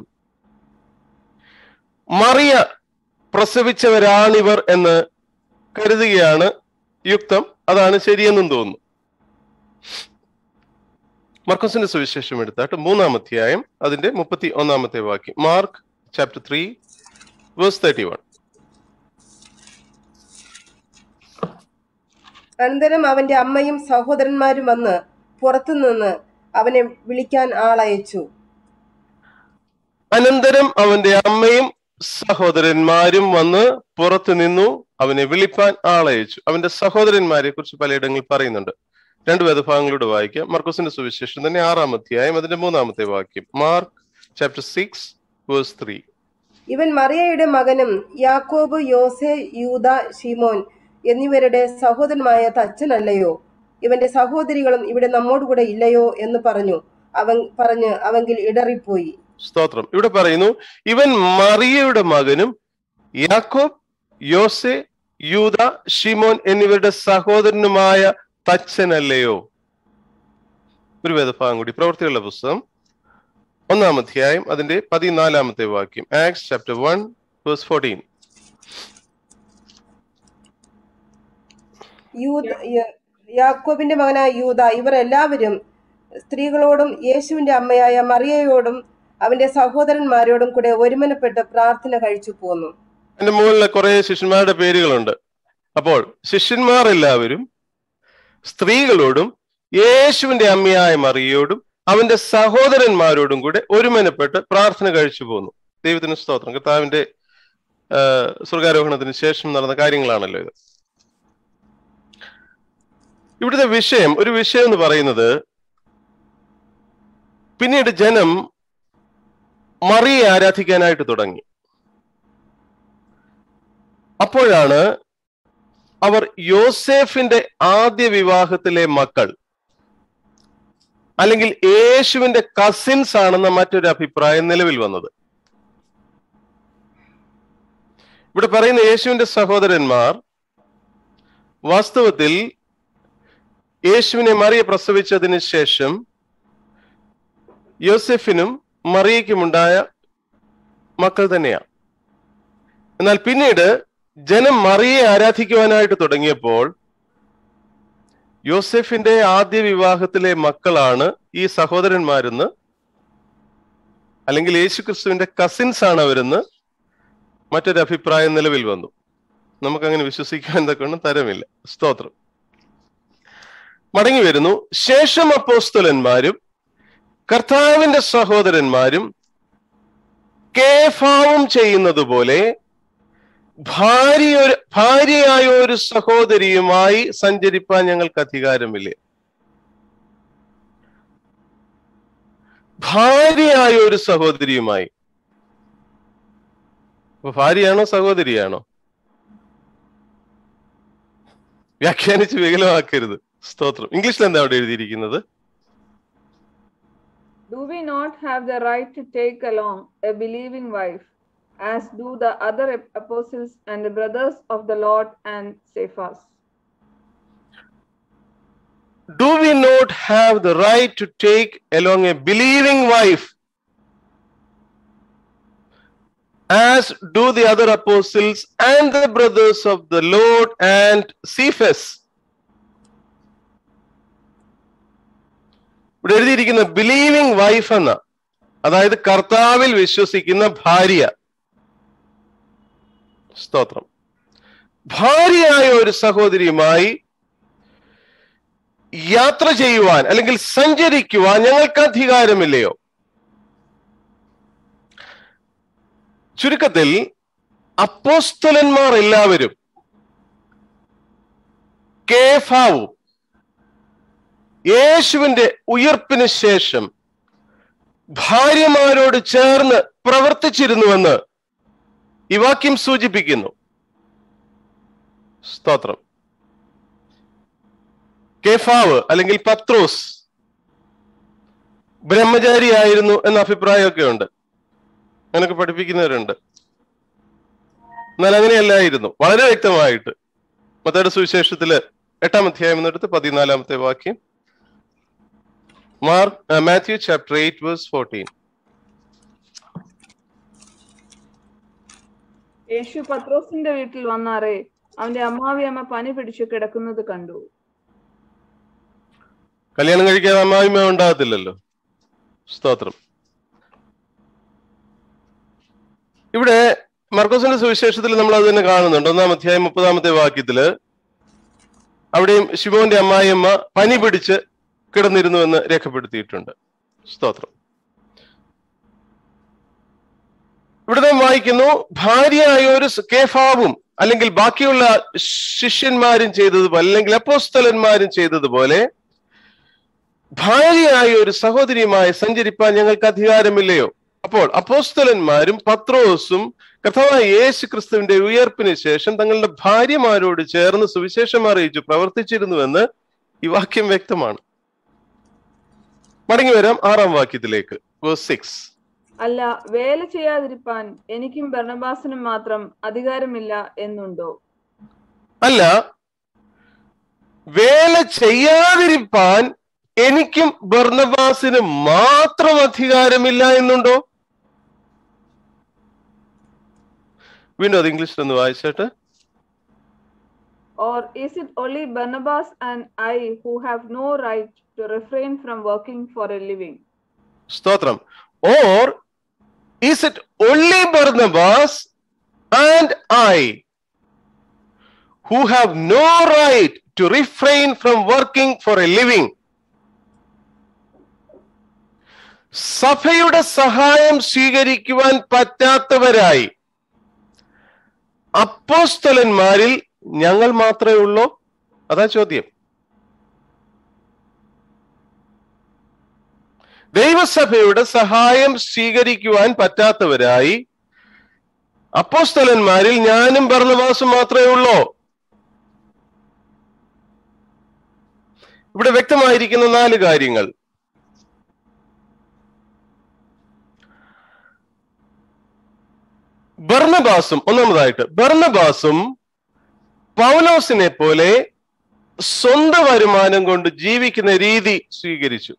[SPEAKER 1] മറിയ പ്രസവിച്ചവരാണിവർ എന്ന് കരുതുകയാണ് യുക്തം. അതാണ് ശരിയെന്നും തോന്നുന്നു. മർക്കോസിന്റെ സുവിശേഷം എടുത്താട്ട് 3-ാം അധ്യായം അതിന്റെ 31-ാമത്തെ വാക്യം. Mark chapter 3 verse 31.
[SPEAKER 3] അനന്തരം അവന്റെ അമ്മയും സഹോദരന്മാരും വന്ന് പുറത്തുനിന്ന് അവനെ വിളിക്കാൻ ആളയച്ചു.
[SPEAKER 1] അനന്തരം അവന്റെ അമ്മയും സഹോദരന്മാരും വന്ന് പുറത്തു നിന്നു അവനെ വിളിപ്പാൻ ആളയച്ചു. അവന്റെ സഹോദരന്മാരെ കുറിച്ച് പലയിടങ്ങളിൽ പറയുന്നുണ്ട്. 2 വേദഭാഗങ്ങളിലൂടെ വായിക്കാം. മർക്കോസിന്റെ സുവിശേഷം തന്നെ 6-ാം അധ്യായം അതിന്റെ 3-ാമത്തെ വാക്യം. Mark chapter 6 verse 3.
[SPEAKER 3] ഇവൻ മറിയയുടെ മകനും യാക്കോബ്, യോസെ, യൂദ, ശിമോൻ എന്നിവരുടെ സഹോദരനായ തച്ചനല്ലയോ? ഇവന്റെ സഹോദരികളും ഇവിടെ നമ്മോടുകൂടെ ഇല്ലയോ എന്ന് പറഞ്ഞ് അവങ്കിൽ ഇടറിപ്പോയി.
[SPEAKER 1] സ്തോത്രം. ഇവിടെ പറയുന്നു, ഇവൻ മറിയയുടെ മകനും യാക്കോബ്, യോസെ, യൂദ, ശിമോൻ എന്നിവരുടെ സഹോദരനുമായ തച്ചനല്ലയോ? ഒരു വേദഭാഗം കൂടി. പ്രവൃത്തികളുടെ പുസ്തകം 1-ാം അധ്യായം അതിന്റെ 14-ാമത്തെ വാക്യം. Acts chapter 1 verse 14.
[SPEAKER 3] യാക്കോബിന്റെ മകനായ യൂദ ഇവർ എല്ലാവരും സ്ത്രീകളോടും യേശുവിന്റെ അമ്മയായ മറിയയോടും അവന്റെ സഹോദരന്മാരോടും കൂടെ ഒരുമനപ്പെട്ട് പ്രാർത്ഥന കഴിച്ചു പോന്നു.
[SPEAKER 1] എന്റെ മുകളിൽ കുറെ ശിഷ്യന്മാരുടെ പേരുകളുണ്ട്. അപ്പോൾ ശിഷ്യന്മാർ എല്ലാവരും സ്ത്രീകളോടും യേശുവിന്റെ അമ്മയായ മറിയയോടും അവന്റെ സഹോദരന്മാരോടും കൂടെ ഒരുമനപ്പെട്ട് പ്രാർത്ഥന കഴിച്ചു പോന്നു. ദൈവത്തിന് സ്തോത്രം. കർത്താവിന്റെ സ്വർഗാരോഹണത്തിന് ശേഷം നടന്ന കാര്യങ്ങളാണല്ലോ ഇത്. ഇവിടുത്തെ ഒരു വിഷയം എന്ന് പറയുന്നത്, പിന്നീട് ജനം മറിയെ ആരാധിക്കാനായിട്ട് തുടങ്ങി. അപ്പോഴാണ് അവർ യോസേഫിന്റെ ആദ്യ വിവാഹത്തിലെ മക്കൾ അല്ലെങ്കിൽ യേശുവിന്റെ കസിൻസ് ആണെന്ന മറ്റൊരു അഭിപ്രായം നിലവിൽ വന്നത്. ഇവിടെ പറയുന്ന യേശുവിന്റെ സഹോദരന്മാർ വാസ്തവത്തിൽ യേശുവിനെ മറിയ പ്രസവിച്ചതിന് ശേഷം യോസെഫിനും മറിയയ്ക്കുമുണ്ടായ മക്കൾ തന്നെയാണ്. എന്നാൽ പിന്നീട് ജനം മറിയെ ആരാധിക്കുവാനായിട്ട് തുടങ്ങിയപ്പോൾ യോസെഫിന്റെ ആദ്യ വിവാഹത്തിലെ മക്കളാണ് ഈ സഹോദരന്മാരെന്ന്, അല്ലെങ്കിൽ യേശുക്രിസ്തുവിന്റെ കസിൻസ് ആണ് അവരെന്ന് മറ്റൊരു അഭിപ്രായം നിലവിൽ വന്നു. നമുക്കങ്ങനെ വിശ്വസിക്കാൻ എന്തൊക്കെയാണ് തരമില്ല. സ്തോത്രം. മടങ്ങി വരുന്നു. ശേഷം അപ്പോസ്തലന്മാരും കർത്താവിന്റെ സഹോദരന്മാരും കേഫാവും ചെയ്യുന്നത് പോലെ ഭാര്യയായ ഒരു സഹോദരിയുമായി സഞ്ചരിപ്പാൻ ഞങ്ങൾക്ക് അധികാരമില്ല. ഭാര്യയായ ഒരു സഹോദരിയുമായി. അപ്പൊ ഭാര്യയാണോ സഹോദരിയാണോ? വ്യാഖ്യാനിച്ച് വികലമാക്കരുത്. സ്തോത്രം. ഇംഗ്ലീഷിൽ എന്താ അവിടെ എഴുതിയിരിക്കുന്നത്?
[SPEAKER 2] Do we not have the right to take along a believing wife, as do the other apostles and the brothers of the Lord and Cephas?
[SPEAKER 1] Do we not have the right to take along a believing wife, as do the other apostles and the brothers of the Lord and Cephas. ഇവിടെ എഴുതിയിരിക്കുന്ന believing wife എന്ന, അതായത് കർത്താവിൽ വിശ്വസിക്കുന്ന ഭാര്യ. സ്തോത്രം. ഭാര്യയായ ഒരു സഹോദരിയുമായി യാത്ര ചെയ്യുവാൻ അല്ലെങ്കിൽ സഞ്ചരിക്കുവാൻ ഞങ്ങൾക്ക് അധികാരമില്ലയോ? ചുരുക്കത്തിൽ അപ്പോസ്തലന്മാർ എല്ലാവരും കേഫാവും യേശുവിന്റെ ഉയർപ്പിന് ശേഷം ഭാര്യമാരോട് ചേർന്ന് പ്രവർത്തിച്ചിരുന്നുവെന്ന് ഈ വാക്യം സൂചിപ്പിക്കുന്നു. സ്തോത്രം. കേഫാവ് അല്ലെങ്കിൽ പത്രോസ് ബ്രഹ്മചാരിയായിരുന്നു എന്ന അഭിപ്രായമൊക്കെ ഉണ്ട്, അങ്ങനെയൊക്കെ പഠിപ്പിക്കുന്നവരുണ്ട്. എന്നാൽ അങ്ങനെയല്ലായിരുന്നു. വളരെ വ്യക്തമായിട്ട് മത്തായിയുടെ സുവിശേഷത്തില് 8-ാം അധ്യായം എന്നെടുത്ത് 14-ാമത്തെ വാക്യം. Matthew chapter 8 verse 14.
[SPEAKER 2] യേശു പത്രോസിന്റെ വീട്ടിൽ വന്നാറേ അവന്റെ അമ്മാവിയമ്മ പനി പിടിച്ചു കിടക്കുന്നത് കണ്ടു.
[SPEAKER 1] കല്യാണം കഴിക്കാതെ അമ്മാവിമ്മ ഉണ്ടാകത്തില്ലല്ലോ. സ്തോത്രം. ഇവിടെ മർക്കോസിന്റെ സുവിശേഷത്തിൽ നമ്മൾ അത് തന്നെ കാണുന്നുണ്ട്. 1-ാം അധ്യായം 30-ാമത്തെ വാക്യത്തില് അവിടെയും ശിമോന്റെ അമ്മായിയമ്മ പനി പിടിച്ച് കിടന്നിരുന്നു എന്ന് രേഖപ്പെടുത്തിയിട്ടുണ്ട്. സ്തോത്രം. ഇവിടെ നാം വായിക്കുന്നു, ഭാര്യയായ ഒരു കേഫാവും അല്ലെങ്കിൽ ബാക്കിയുള്ള ശിഷ്യന്മാരും ചെയ്തതുപോലെ അല്ലെങ്കിൽ അപ്പോസ്തലന്മാരും ചെയ്തതുപോലെ ഭാര്യയായ ഒരു സഹോദരിയുമായി സഞ്ചരിപ്പാൻ ഞങ്ങൾക്ക് അധികാരമില്ലയോ? അപ്പോൾ അപ്പോസ്തലന്മാരും പത്രോസും കർത്താവായ യേശു ക്രിസ്തുവിന്റെ ഉയർപ്പിന് ശേഷം തങ്ങളുടെ ഭാര്യമാരോട് ചേർന്ന് സുവിശേഷം അറിയിച്ചു പ്രവർത്തിച്ചിരുന്നുവെന്ന് ഈ വാക്യം വ്യക്തമാണ്. മടങ്ങി വരാം 6-ാം വാക്യത്തിലേക്ക്. verse 6.
[SPEAKER 2] അല്ല, വേല ചെയ്യാതിരിപ്പാൻ എനിക്കും ബർന്നബാസിനും മാത്രം അധികാരമില്ല എന്നുണ്ടോ?
[SPEAKER 1] അല്ല, വേല ചെയ്യാതിരിപ്പാൻ എനിക്കും ബർന്നബാസിനും മാത്രം അധികാരമില്ല എന്നുണ്ടോ? വീണ്ടും അത് ഇംഗ്ലീഷിൽ ഒന്ന് വായിച്ചേട്ടെ.
[SPEAKER 2] Or is it only Barnabas and I who have no right to refrain from working for a living?
[SPEAKER 1] സ്തോത്രം. Or is it only Barnabas and I who have no right to refrain from working for a living? സഭയുടെ സഹായം സ്വീകരിക്കുവാൻ പറ്റാത്തവരായി അപ്പോസ്തലന്മാരിൽ ഞങ്ങൾ മാത്രമേ ഉള്ളൂ? അതാ ചോദ്യം. ദൈവസഭയുടെ സഹായം സ്വീകരിക്കുവാൻ പറ്റാത്തവരായി അപ്പോസ്തലന്മാരിൽ ഞാനും ബർന്നബാസും മാത്രമേ ഉള്ളൂ? ഇവിടെ വ്യക്തമായിരിക്കുന്ന 4 കാര്യങ്ങൾ. ബർന്നബാസും, ഒന്നാമതായിട്ട് ബർന്നബാസും പൗലോസിനെ പോലെ സ്വന്തം വരുമാനം കൊണ്ട് ജീവിക്കുന്ന രീതി സ്വീകരിച്ചു.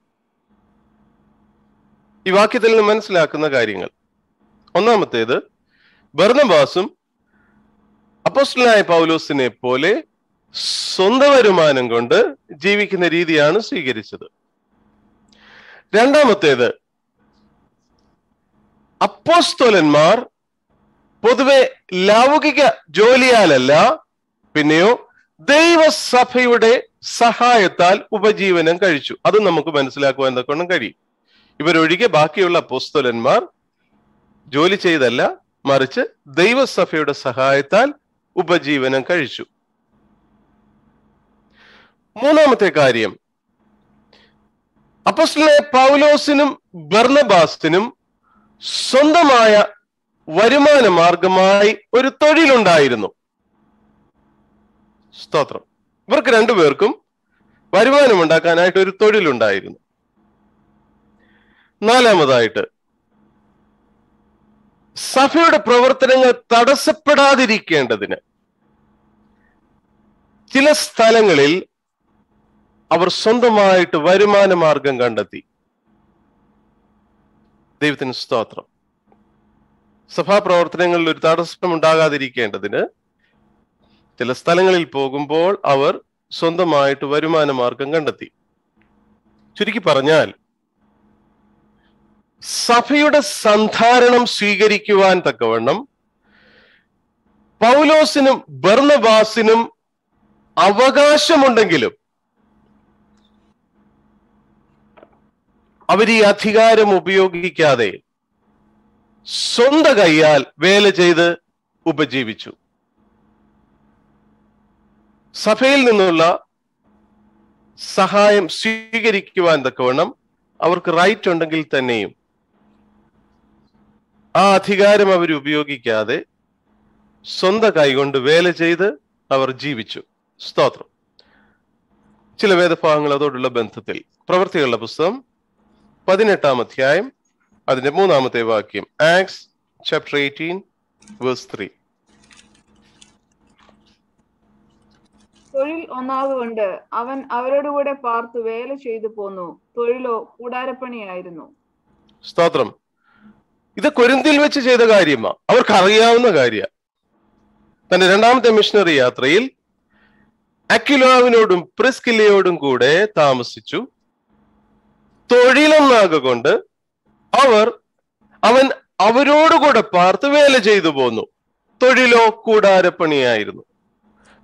[SPEAKER 1] ഈ വാക്യത്തിൽ നിന്ന് മനസ്സിലാക്കുന്ന കാര്യങ്ങൾ. ഒന്നാമത്തേത്, ബർന്നബാസും അപ്പോസ്തലനായ പൗലോസിനെ പോലെ സ്വന്തം വരുമാനം കൊണ്ട് ജീവിക്കുന്ന രീതിയാണ് സ്വീകരിച്ചത്. രണ്ടാമത്തേത്, അപ്പോസ്തലന്മാർ പൊതുവെ ലൗകിക ജോലിയാലല്ല, പിന്നെയോ ദൈവസഭയുടെ സഹായത്താൽ ഉപജീവനം കഴിച്ചു. അത് നമുക്ക് മനസ്സിലാക്കുവാൻ എന്തൊക്കെ കഴിയും. ഇവരൊഴികെ ബാക്കിയുള്ള അപ്പോസ്തലന്മാർ ജോലി ചെയ്തല്ല, മറിച്ച് ദൈവസഭയുടെ സഹായത്താൽ ഉപജീവനം കഴിച്ചു. മൂന്നാമത്തെ കാര്യം, അപ്പോസ്തലനായ പൗലോസിനും ബർന്നബാസിനും സ്വന്തമായ വരുമാന മാർഗമായി ഒരു തൊഴിലുണ്ടായിരുന്നു. സ്തോത്രം. ഇവർക്ക് രണ്ടുപേർക്കും വരുമാനമുണ്ടാക്കാനായിട്ട് ഒരു തൊഴിലുണ്ടായിരുന്നു. നാലാമതായിട്ട്, സഭയുടെ പ്രവർത്തനങ്ങൾ തടസ്സപ്പെടാതിരിക്കേണ്ടതിന് ചില സ്ഥലങ്ങളിൽ അവർ സ്വന്തമായിട്ട് വരുമാന മാർഗം കണ്ടെത്തി. ദൈവത്തിന് സ്തോത്രം. സഭാപ്രവർത്തനങ്ങളിൽ ഒരു തടസ്സം ഉണ്ടാകാതിരിക്കേണ്ടതിന് ചില സ്ഥലങ്ങളിൽ പോകുമ്പോൾ അവർ സ്വന്തമായിട്ട് വരുമാന മാർഗം കണ്ടെത്തി. ചുരുക്കി പറഞ്ഞാൽ, സഭയുടെ സന്ധാരണം സ്വീകരിക്കുവാൻ തക്കവണ്ണം പൗലോസിനും ബർന്നബാസിനും അവകാശമുണ്ടെങ്കിലും അവർ ഈ അധികാരം ഉപയോഗിക്കാതെ സ്വന്തം കൈയാൽ വേല ചെയ്ത് ഉപജീവിച്ചു. സഭയിൽ നിന്നുള്ള സഹായം സ്വീകരിക്കുവാൻ തക്കവണ്ണം അവർക്ക് റൈറ്റ് ഉണ്ടെങ്കിൽ തന്നെയും ആ അധികാരം അവർ ഉപയോഗിക്കാതെ സ്വന്തം കൈകൊണ്ട് വേല ചെയ്ത് അവർ ജീവിച്ചു. സ്തോത്രം. ചില വേദഭാഗങ്ങൾ അതോടുള്ള ബന്ധത്തിൽ. പ്രവൃത്തികളുടെ പുസ്തകം 18-ാം അധ്യായം അതിന്റെ 3-ാമത്തെ വാക്യം. Acts chapter 18 verse 3.
[SPEAKER 2] തൊഴിൽ ഒന്നാകൊണ്ട് അവൻ അവരോടുകൂടെ പാർത്തു വേല ചെയ്തു പോന്നു. തൊഴിലോ കൂടാരപ്പണിയായിരുന്നു.
[SPEAKER 1] സ്തോത്രം. ഇത് കൊരിന്തിൽ വെച്ച് ചെയ്ത കാര്യമാ, അവർക്ക് അറിയാവുന്ന കാര്യ. തന്റെ 2ാമത്തെ മിഷണറി യാത്രയിൽ അക്വിലാവിനോടും പ്രിസ്കില്ലയോടും കൂടെ താമസിച്ചു. തൊഴിലൊന്നാകൊണ്ട് അവൻ അവരോടുകൂടെ പാർത്ത് വേല ചെയ്തു പോന്നു. തൊഴിലോ കൂടാരപ്പണിയായിരുന്നു.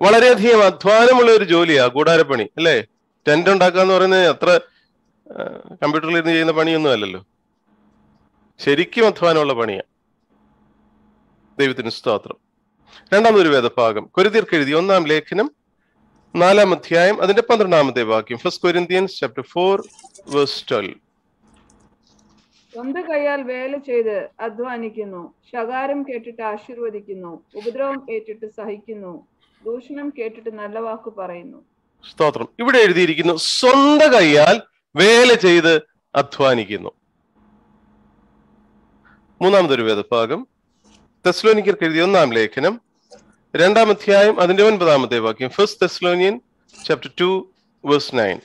[SPEAKER 1] വളരെയധികം അധ്വാനമുള്ള ഒരു ജോലിയാ കൂടാരപ്പണി, അല്ലേ? ടെന്റ് ഉണ്ടാക്കുക എന്ന് പറയുന്നത് അത്ര കമ്പ്യൂട്ടറിൽ ഇരുന്ന് ചെയ്യുന്ന പണിയൊന്നും അല്ലല്ലോ. ശരിക്കും അധ്വാനമുള്ള പണിയാ. ദൈവത്തിന് സ്തോത്രം. രണ്ടാമതൊരു വേദഭാഗം, കൊരിന്ത്യർക്ക് എഴുതിയ 1-ാം ലേഖനം 4-ാം അധ്യായം അതിന്റെ 12-ാമത്തെ വാക്യം. 1 Corinthians chapter 4 verse 12.
[SPEAKER 2] സ്വന്തം കൈയാൽ വേല ചെയ്ത് അധ്വാനിക്കുന്നു, ശകാരം കേട്ടിട്ട് ആശീർവദിക്കുന്നു, ഉപദ്രവം ഏറ്റിട്ട് സഹിക്കുന്നു, ദൂഷണം കേട്ടിട്ട് നല്ല വാക്ക് പറയുന്നു.
[SPEAKER 1] സ്തോത്രം. ഇവിടെ എഴുതിയിരിക്കുന്നു സ്വന്തം കൈയാൽ വേല ചെയ്ത് അധ്വാനിക്കുന്നു. മൂന്നാമതൊരു വേദഭാഗം, തെസ്സലോനിക്കർക്ക് എഴുതിയ 1-ാം ലേഖനം 2-ാം അധ്യായം അതിന്റെ 9-ാമത്തെ വാക്യം. 1 Thessalonians chapter 2 verse 9.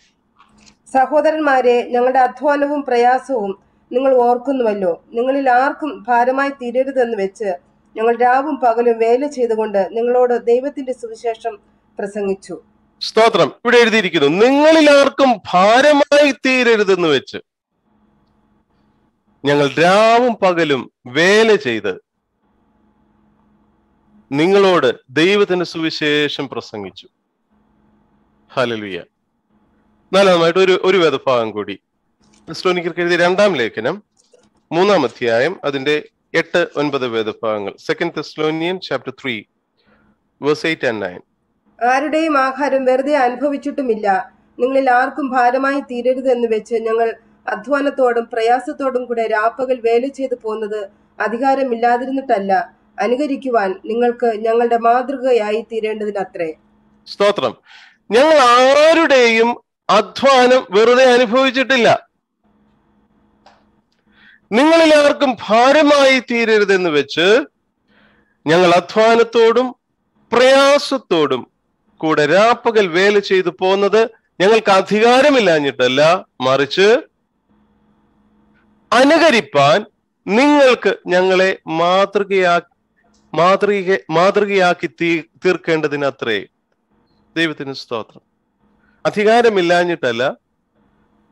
[SPEAKER 3] സഹോദരന്മാരെ, ഞങ്ങളുടെ അധ്വാനവും പ്രയാസവും നിങ്ങൾ ഓർക്കുന്നുവല്ലോ. നിങ്ങളിൽ ആർക്കും ഭാരമായി തീരരുതെന്ന് വെച്ച് ഞങ്ങൾ രാവും പകലും വേല ചെയ്തുകൊണ്ട് നിങ്ങളോട് ദൈവത്തിന്റെ സുവിശേഷം പ്രസംഗിച്ചു.
[SPEAKER 1] സ്തോത്രം. ഇവിടെ എഴുതിയിരിക്കുന്നു നിങ്ങളിൽ ആർക്കും ഭാരമായി തീരരുതെന്ന് വെച്ച് ഞങ്ങൾ രാവും പകലും വേല ചെയ്ത് നിങ്ങളോട് ദൈവത്തിന്റെ സുവിശേഷം പ്രസംഗിച്ചു. ഹല്ലേലൂയ. നാലാമതായിട്ട് ഒരു വേദഭാഗം കൂടി, തെസ്സലോനിക്കർക്ക് എഴുതിയ 2-ാം ലേഖനം 3-ാം അധ്യായം അതിന്റെ 8-9 വേദഭാഗങ്ങൾ. 2 Thessalonians chapter 3 verse 8 and 9.
[SPEAKER 3] ആരുടെയും ആഹാരം വെറുതെ അനുഭവിച്ചിട്ടുമില്ല. നിങ്ങളിൽ ആർക്കും ഭാരമായി തീരരുത് എന്ന് വെച്ച് ഞങ്ങൾ അധ്വാനത്തോടും പ്രയാസത്തോടും കൂടെ രാപ്പകൽ വേല ചെയ്തു പോകുന്നത് അധികാരമില്ലാതിരുന്നിട്ടല്ല, അനുകരിക്കുവാൻ നിങ്ങൾക്ക് ഞങ്ങളുടെ മാതൃകയായി തീരേണ്ടതിനത്രേ.
[SPEAKER 1] സ്തോത്രം. ഞങ്ങൾ ആരുടെയും അധ്വാനം വെറുതെ അനുഭവിച്ചിട്ടില്ല. നിങ്ങളിൽ ആർക്കും ഭാരമായി തീരരുതെന്ന് വെച്ച് ഞങ്ങൾ അധ്വാനത്തോടും പ്രയാസത്തോടും കൂടെ രാപ്പകൽ വേല ചെയ്തു പോകുന്നത് ഞങ്ങൾക്ക് അധികാരമില്ലാഞ്ഞിട്ടല്ല, മറിച്ച് അനുകരിപ്പാൻ നിങ്ങൾക്ക് ഞങ്ങളെ മാതൃകയാക്കി തീർക്കേണ്ടതിനത്രേ. ദൈവത്തിന് സ്തോത്രം. അധികാരമില്ലാഞ്ഞിട്ടല്ല,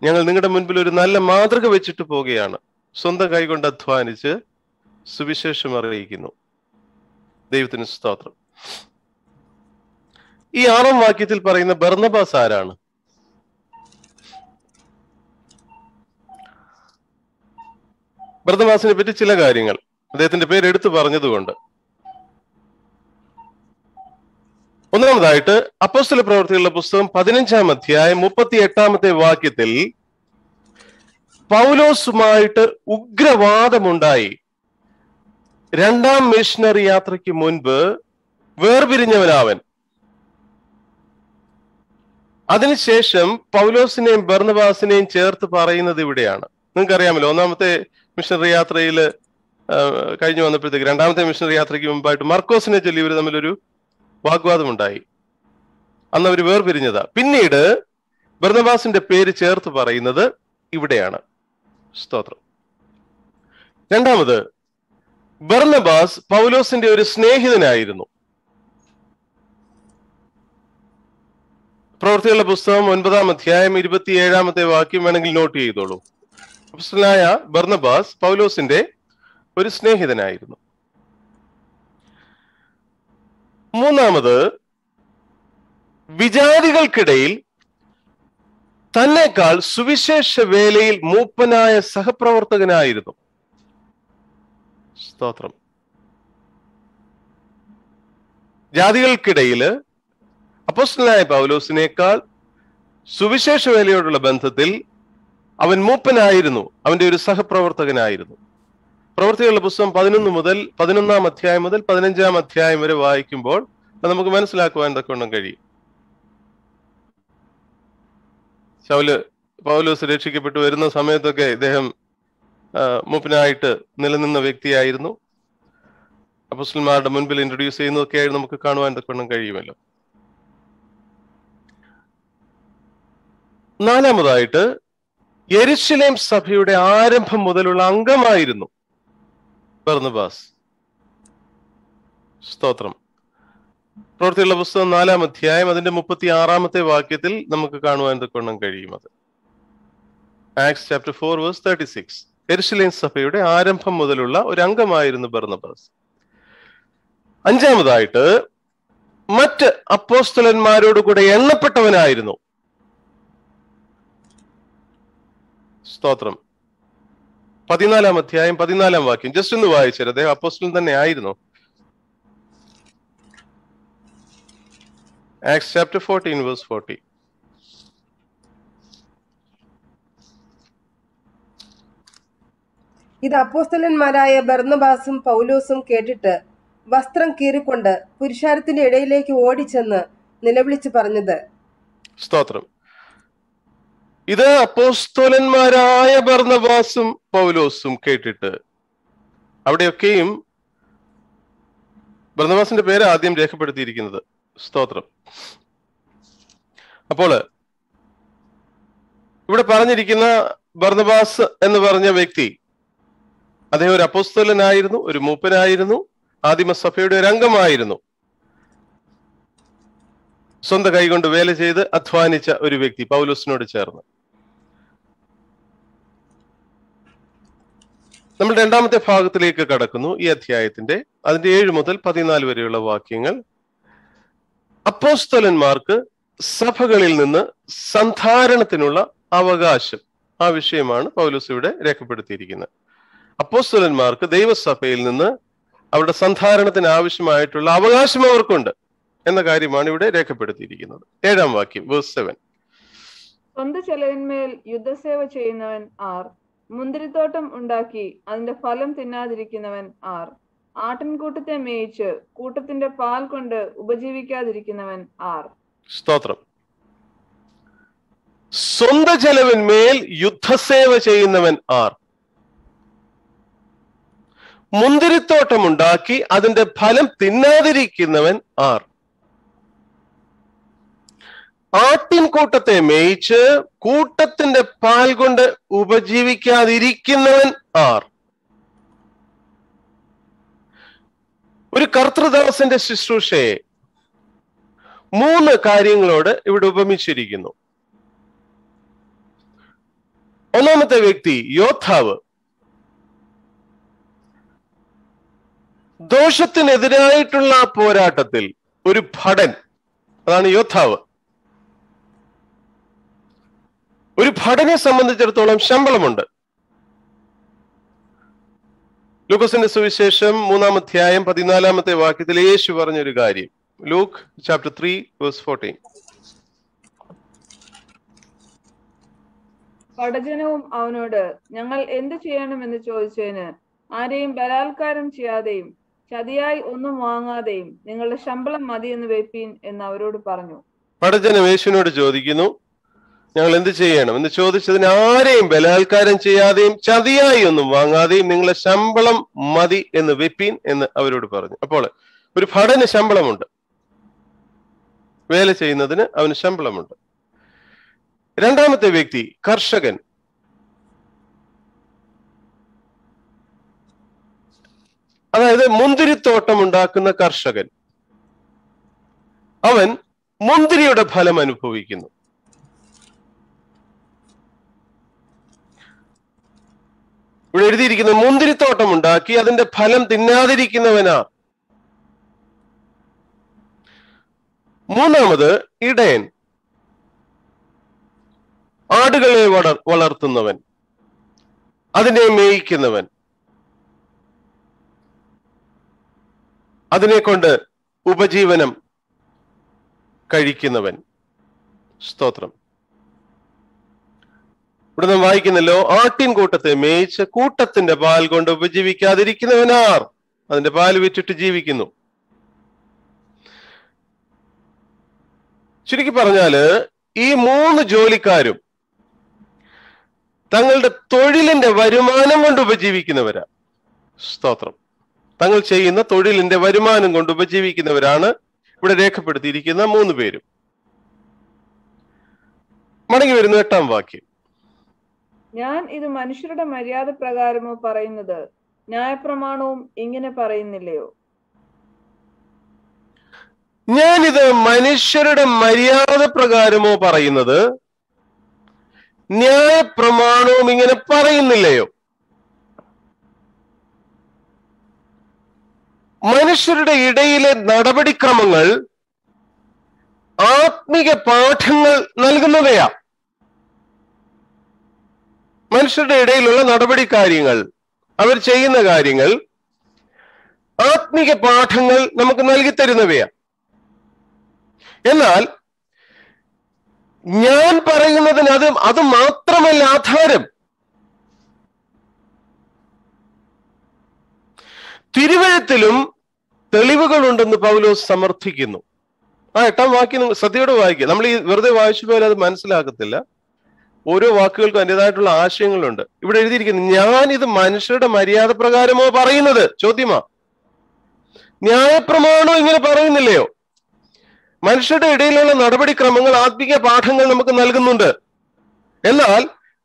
[SPEAKER 1] ഞങ്ങൾ നിങ്ങളുടെ മുൻപിൽ ഒരു നല്ല മാതൃക വെച്ചിട്ട് പോവുകയാണ്. സ്വന്തം കൈകൊണ്ട് അധ്വാനിച്ച് സുവിശേഷം അറിയിക്കുന്നു. ദൈവത്തിന് സ്തോത്രം. ഈ 6-ാം വാക്യത്തിൽ പറയുന്ന ബർന്നബാസ് ആരാണ്? ബർന്നബാസിനെ പറ്റി ചില കാര്യങ്ങൾ അദ്ദേഹത്തിന്റെ പേര് എടുത്തു പറഞ്ഞതുകൊണ്ട്. ഒന്നാമതായിട്ട് അപ്പോസ്തല പ്രവൃത്തികളുടെ പുസ്തകം 15-ാം അധ്യായം 38-ാമത്തെ വാക്യത്തിൽ പൗലോസുമായിട്ട് ഉഗ്രവാദമുണ്ടായി. 2-ാം മിഷണറി യാത്രയ്ക്ക് മുൻപ് വേർപിരിഞ്ഞവനാവൻ. അതിനുശേഷം പൗലോസിനെയും ബർന്നബാസിനെയും ചേർത്ത് പറയുന്നത് ഇവിടെയാണ്. നിങ്ങൾക്കറിയാമല്ലോ, 1-ാമത്തെ മിഷണറി യാത്രയിൽ കഴിഞ്ഞു വന്നപ്പോഴത്തേക്ക് 2-ാമത്തെ മിഷണറി യാത്രയ്ക്ക് മുമ്പായിട്ട് മർക്കോസിനെ ചൊല്ലി ഇവർ തമ്മിലൊരു വാഗ്വാദമുണ്ടായി. അന്ന് അവർ വേർപിരിഞ്ഞതാ. പിന്നീട് ബർന്നബാസിന്റെ പേര് ചേർത്ത് പറയുന്നത് ഇവിടെയാണ്. സ്തോത്രം. രണ്ടാമത്, ബർന്നബാസ് പൗലോസിന്റെ ഒരു സ്നേഹിതനായിരുന്നു. പ്രവൃത്തികളുടെ പുസ്തകം 9-ാം അധ്യായം 27-ാമത്തെ വാക്യം വേണമെങ്കിൽ നോട്ട് ചെയ്തോളൂ. അപ്പോസ്തലനായ ബർന്നബാസ് പൗലോസിന്റെ ഒരു സ്നേഹിതനായിരുന്നു. മൂന്നാമത്, വിജാതികൾക്കിടയിൽ തന്നെക്കാൾ സുവിശേഷ വേലയിൽ മൂപ്പനായ സഹപ്രവർത്തകനായിരുന്നു. സ്തോത്രം. ജാതികൾക്കിടയില് അപ്പോസ്തലനായ പൗലോസിനേക്കാൾ സുവിശേഷ വേലയോടുള്ള ബന്ധത്തിൽ അവൻ മൂപ്പനായിരുന്നു, അവന്റെ ഒരു സഹപ്രവർത്തകനായിരുന്നു. പ്രവൃത്തികളുടെ പുസ്തകം 11-ാം അധ്യായം മുതൽ 15-ാം അധ്യായം വരെ വായിക്കുമ്പോൾ നമുക്ക് മനസ്സിലാക്കുവാൻ തക്കവണ്ണം കഴിയും. ശൗല് പൗലോസ് രക്ഷിക്കപ്പെട്ടു വരുന്ന സമയത്തൊക്കെ ഇദ്ദേഹം മൂപ്പനായിട്ട് നിലനിന്ന വ്യക്തിയായിരുന്നു. അപ്പോസ്തലന്മാരുടെ മുൻപിൽ ഇൻട്രൊഡ്യൂസ് ചെയ്യുന്നതൊക്കെയായി നമുക്ക് കാണുവാൻ തക്കവണ്ണം കഴിയുമല്ലോ. നാലാമതായിട്ട്, യെരുശലേം സഭയുടെ ആരംഭം മുതലുള്ള അംഗമായിരുന്നു ബർന്നബാസ്. സ്തോത്രം. പ്രവൃത്തികളുടെ പുസ്തകം 4-ാം അധ്യായം അതിന്റെ 36-ാമത്തെ വാക്യത്തിൽ നമുക്ക് കാണുവാൻ തക്കവണ്ണം കഴിയും. അത് ആക്ട്സ് ചാപ്റ്റർ 4:36. യെരുശലേം സഭയുടെ ആരംഭം മുതലുള്ള ഒരു അംഗമായിരുന്നു ബർന്നബാസ്. അഞ്ചാമതായിട്ട്, മറ്റ് അപ്പോസ്തലന്മാരോട് കൂടെ എണ്ണപ്പെട്ടവനായിരുന്നു. സ്തോത്രം. 14-ാം അധ്യായം 14-ാം വാക്യം ജസ്റ്റ് ഒന്ന് വായിച്ചത്. അദ്ദേഹം അപ്പോസ്തലൻ തന്നെ ആയിരുന്നു. Acts chapter 14:40.
[SPEAKER 3] ഇത് അപ്പോസ്തലന്മാരായ ബർന്നബാസും പൗലോസും കേട്ടിട്ട് വസ്ത്രം കീറിക്കൊണ്ട് പുരുഷാരത്തിന്റെ ഇടയിലേക്ക് ഓടിച്ചെന്ന് നിലവിളിച്ചു പറഞ്ഞത്.
[SPEAKER 1] സ്തോത്രം. ഇത് അപ്പോസ്തലന്മാരായ ബർന്നബാസും പൗലോസും കേട്ടിട്ട്, അവിടെയൊക്കെയും ബർന്നബാസിന്റെ പേര് ആദ്യം രേഖപ്പെടുത്തിയിരിക്കുന്നത്. സ്തോത്രം. അപ്പോൾ ഇവിടെ പറഞ്ഞിരിക്കുന്ന ബർന്നബാസ് എന്ന് പറഞ്ഞ വ്യക്തി, അദ്ദേഹം ഒരു അപ്പോസ്തലനായിരുന്നു, ഒരു മൂപ്പനായിരുന്നു, ആദിമസഭയുടെ ഒരു അംഗമായിരുന്നു. സ്വന്തം കൈകൊണ്ട് വേല ചെയ്ത് അധ്വാനിച്ച ഒരു വ്യക്തി പൗലോസിനോട് ചേർന്ന്. നമ്മൾ രണ്ടാമത്തെ ഭാഗത്തിലേക്ക് കടക്കുന്നു. ഈ അധ്യായത്തിന്റെ അതിന്റെ 7 മുതൽ 14 വരെയുള്ള വാക്യങ്ങൾ. അപ്പോസ്തലന്മാർക്ക് സഭകളിൽ നിന്ന് സന്ധാരണത്തിനുള്ള അവകാശം, ആ വിഷയമാണ് പൗലോസ് ഇവിടെ രേഖപ്പെടുത്തിയിരിക്കുന്നത്. അപ്പോസ്തലന്മാർക്ക് ദൈവസഭയിൽ നിന്ന് അവരുടെ സന്ധാരണത്തിന് ആവശ്യമായിട്ടുള്ള അവകാശം അവർക്കുണ്ട് എന്ന കാര്യമാണ് ഇവിടെ രേഖപ്പെടുത്തിയിരിക്കുന്നത്. 7-ാം വാക്യം, വേഴ്സ് 7.
[SPEAKER 2] സ്വന്തം ചെലവിന്മേൽ യുദ്ധസേവ ചെയ്യുന്നവൻ ആർ? മുന്തിരിത്തോട്ടം ഉണ്ടാക്കി അതിന്റെ ഫലം തിന്നാതിരിക്കുന്നവൻ ആർ? ആട്ടിൻകൂട്ടത്തെ മേയിച്ച് കൂട്ടത്തിന്റെ പാൽ കൊണ്ട് ഉപജീവിക്കാതിരിക്കുന്നവൻ ആർ?
[SPEAKER 1] സ്തോത്രം. സ്വന്തം ചെലവിന്മേൽ യുദ്ധസേവ ചെയ്യുന്നവൻ ആർ? മുന്തിരിത്തോട്ടമുണ്ടാക്കി അതിന്റെ ഫലം തിന്നാതിരിക്കുന്നവൻ ആർ? ആട്ടിൻകൂട്ടത്തെ മേയിച്ച് കൂട്ടത്തിന്റെ പാൽ കൊണ്ട് ഉപജീവിക്കാതിരിക്കുന്നവൻ ആർ? ഒരു കർത്തൃദാസന്റെ ശുശ്രൂഷയെ 3 കാര്യങ്ങളോട് ഇവിടെ ഉപമിച്ചിരിക്കുന്നു. ഒന്നാമത്തെ വ്യക്തി യോദ്ധാവ്. ദോഷത്തിനെതിരായിട്ടുള്ള പോരാട്ടത്തിൽ ഒരു ഭടൻ, അതാണ് യോദ്ധാവ്. ഒരു ഭടനെ സംബന്ധിച്ചിടത്തോളം ശമ്പളമുണ്ട്. ലൂക്കോസിന്റെ സുവിശേഷം 3-ാം അധ്യായം 14-ാമത്തെ വാക്യത്തിൽ യേശു പറഞ്ഞൊരു കാര്യം. Luke chapter 3:14.
[SPEAKER 2] പടജനവും അവനോട് ഞങ്ങൾ എന്ത് ചെയ്യണമെന്ന് ചോദിച്ചതിന്, ആരെയും ബലാത്കാരം ചെയ്യാതെയും ചതിയായി ഒന്നും വാങ്ങാതെയും നിങ്ങളുടെ ശമ്പളം മതി എന്ന് വെപ്പീൻ എന്ന് അവരോട് പറഞ്ഞു.
[SPEAKER 1] പടജനം യേശുവിനോട് ചോദിക്കുന്നു, ഞങ്ങൾ എന്ത് ചെയ്യണം എന്ന് ചോദിച്ചതിന്, ആരെയും ബലാത്കാരം ചെയ്യാതെയും ചതിയായി ഒന്നും വാങ്ങാതെയും നിങ്ങളുടെ ശമ്പളം മതി എന്ന് വെപ്പീൻ എന്ന് അവരോട് പറഞ്ഞു. അപ്പോൾ ഒരു ഭടന് ശമ്പളമുണ്ട്, വേല ചെയ്യുന്നതിന് അവന് ശമ്പളമുണ്ട്. രണ്ടാമത്തെ വ്യക്തി അതായത് മുന്തിരിത്തോട്ടം ഉണ്ടാക്കുന്ന കർഷകൻ, അവൻ മുന്തിരിയുടെ ഫലം അനുഭവിക്കുന്നു. ഇവിടെ എഴുതിയിരിക്കുന്നത് മുന്തിരിത്തോട്ടം ഉണ്ടാക്കി അതിന്റെ ഫലം തിന്നാതിരിക്കുന്നവനാ. മൂന്നാമത് ഇടയൻ, ആടുകളെ വളർത്തുന്നവൻ, അതിനെ മേയിക്കുന്നവൻ, അതിനെ കൊണ്ട് ഉപജീവനം കഴിക്കുന്നവൻ. സ്തോത്രം. ഇവിടെ നാം വായിക്കുന്നല്ലോ, ആട്ടിൻ കൂട്ടത്തെ മേയിച്ച് കൂട്ടത്തിന്റെ പാൽ കൊണ്ട് ഉപജീവിക്കാതിരിക്കുന്നവനാർ അതിന്റെ പാൽ വിറ്റിട്ട് ജീവിക്കുന്നു. ചുരുക്കി പറഞ്ഞാല് ഈ 3 ജോലിക്കാരും തങ്ങളുടെ തൊഴിലിന്റെ വരുമാനം കൊണ്ട് ഉപജീവിക്കുന്നവരാ. സ്തോത്രം. തങ്ങൾ ചെയ്യുന്ന തൊഴിലിന്റെ വരുമാനം കൊണ്ട് ഉപജീവിക്കുന്നവരാണ് ഇവിടെ രേഖപ്പെടുത്തിയിരിക്കുന്ന 3 പേരും. മടങ്ങി വരുന്ന 8-ാം വാക്യം.
[SPEAKER 2] ഞാൻ ഇത് മനുഷ്യരുടെ മര്യാദ പ്രകാരമോ പറയുന്നത്, ന്യായപ്രമാണവും ഇങ്ങനെ പറയുന്നില്ലയോ?
[SPEAKER 1] ഞാനിത് മനുഷ്യരുടെ മര്യാദ പ്രകാരമോ പറയുന്നത്, ന്യായപ്രമാണവും ഇങ്ങനെ പറയുന്നില്ലയോ? മനുഷ്യരുടെ ഇടയിലെ നടപടിക്രമങ്ങൾ ആത്മീക പാഠങ്ങൾ നൽകുന്നവയാ. മനുഷ്യരുടെ ഇടയിലുള്ള നടപടി കാര്യങ്ങൾ, അവർ ചെയ്യുന്ന കാര്യങ്ങൾ ആത്മീക പാഠങ്ങൾ നമുക്ക് നൽകിത്തരുന്നവയാ. എന്നാൽ ഞാൻ പറയുന്നതിന് അത് മാത്രമല്ല ആധാരം. തിരുവെഴുത്തിലും തെളിവുകളുണ്ടെന്ന് പൗലോസ് സമർത്ഥിക്കുന്നു. ആ 8-ാം വാക്യം ശ്രദ്ധയോടെ വായിക്കുക. നമ്മൾ ഈ വെറുതെ വായിച്ചു പോയാൽ അത് മനസ്സിലാകത്തില്ല. ഓരോ വാക്കുകൾക്കും അതിൻ്റെതായിട്ടുള്ള ആശയങ്ങളുണ്ട്. ഇവിടെ എഴുതിയിരിക്കുന്നു, ഞാൻ ഇത് മനുഷ്യരുടെ മര്യാദ പ്രകാരമോ പറയുന്നത്. ചോദ്യമാ, ന്യായപ്രമാണോ ഇങ്ങനെ പറയുന്നില്ലയോ? മനുഷ്യരുടെ ഇടയിലുള്ള നടപടിക്രമങ്ങൾ ആത്മീയ പാഠങ്ങൾ നമുക്ക് നൽകുന്നുണ്ട്. എന്നാൽ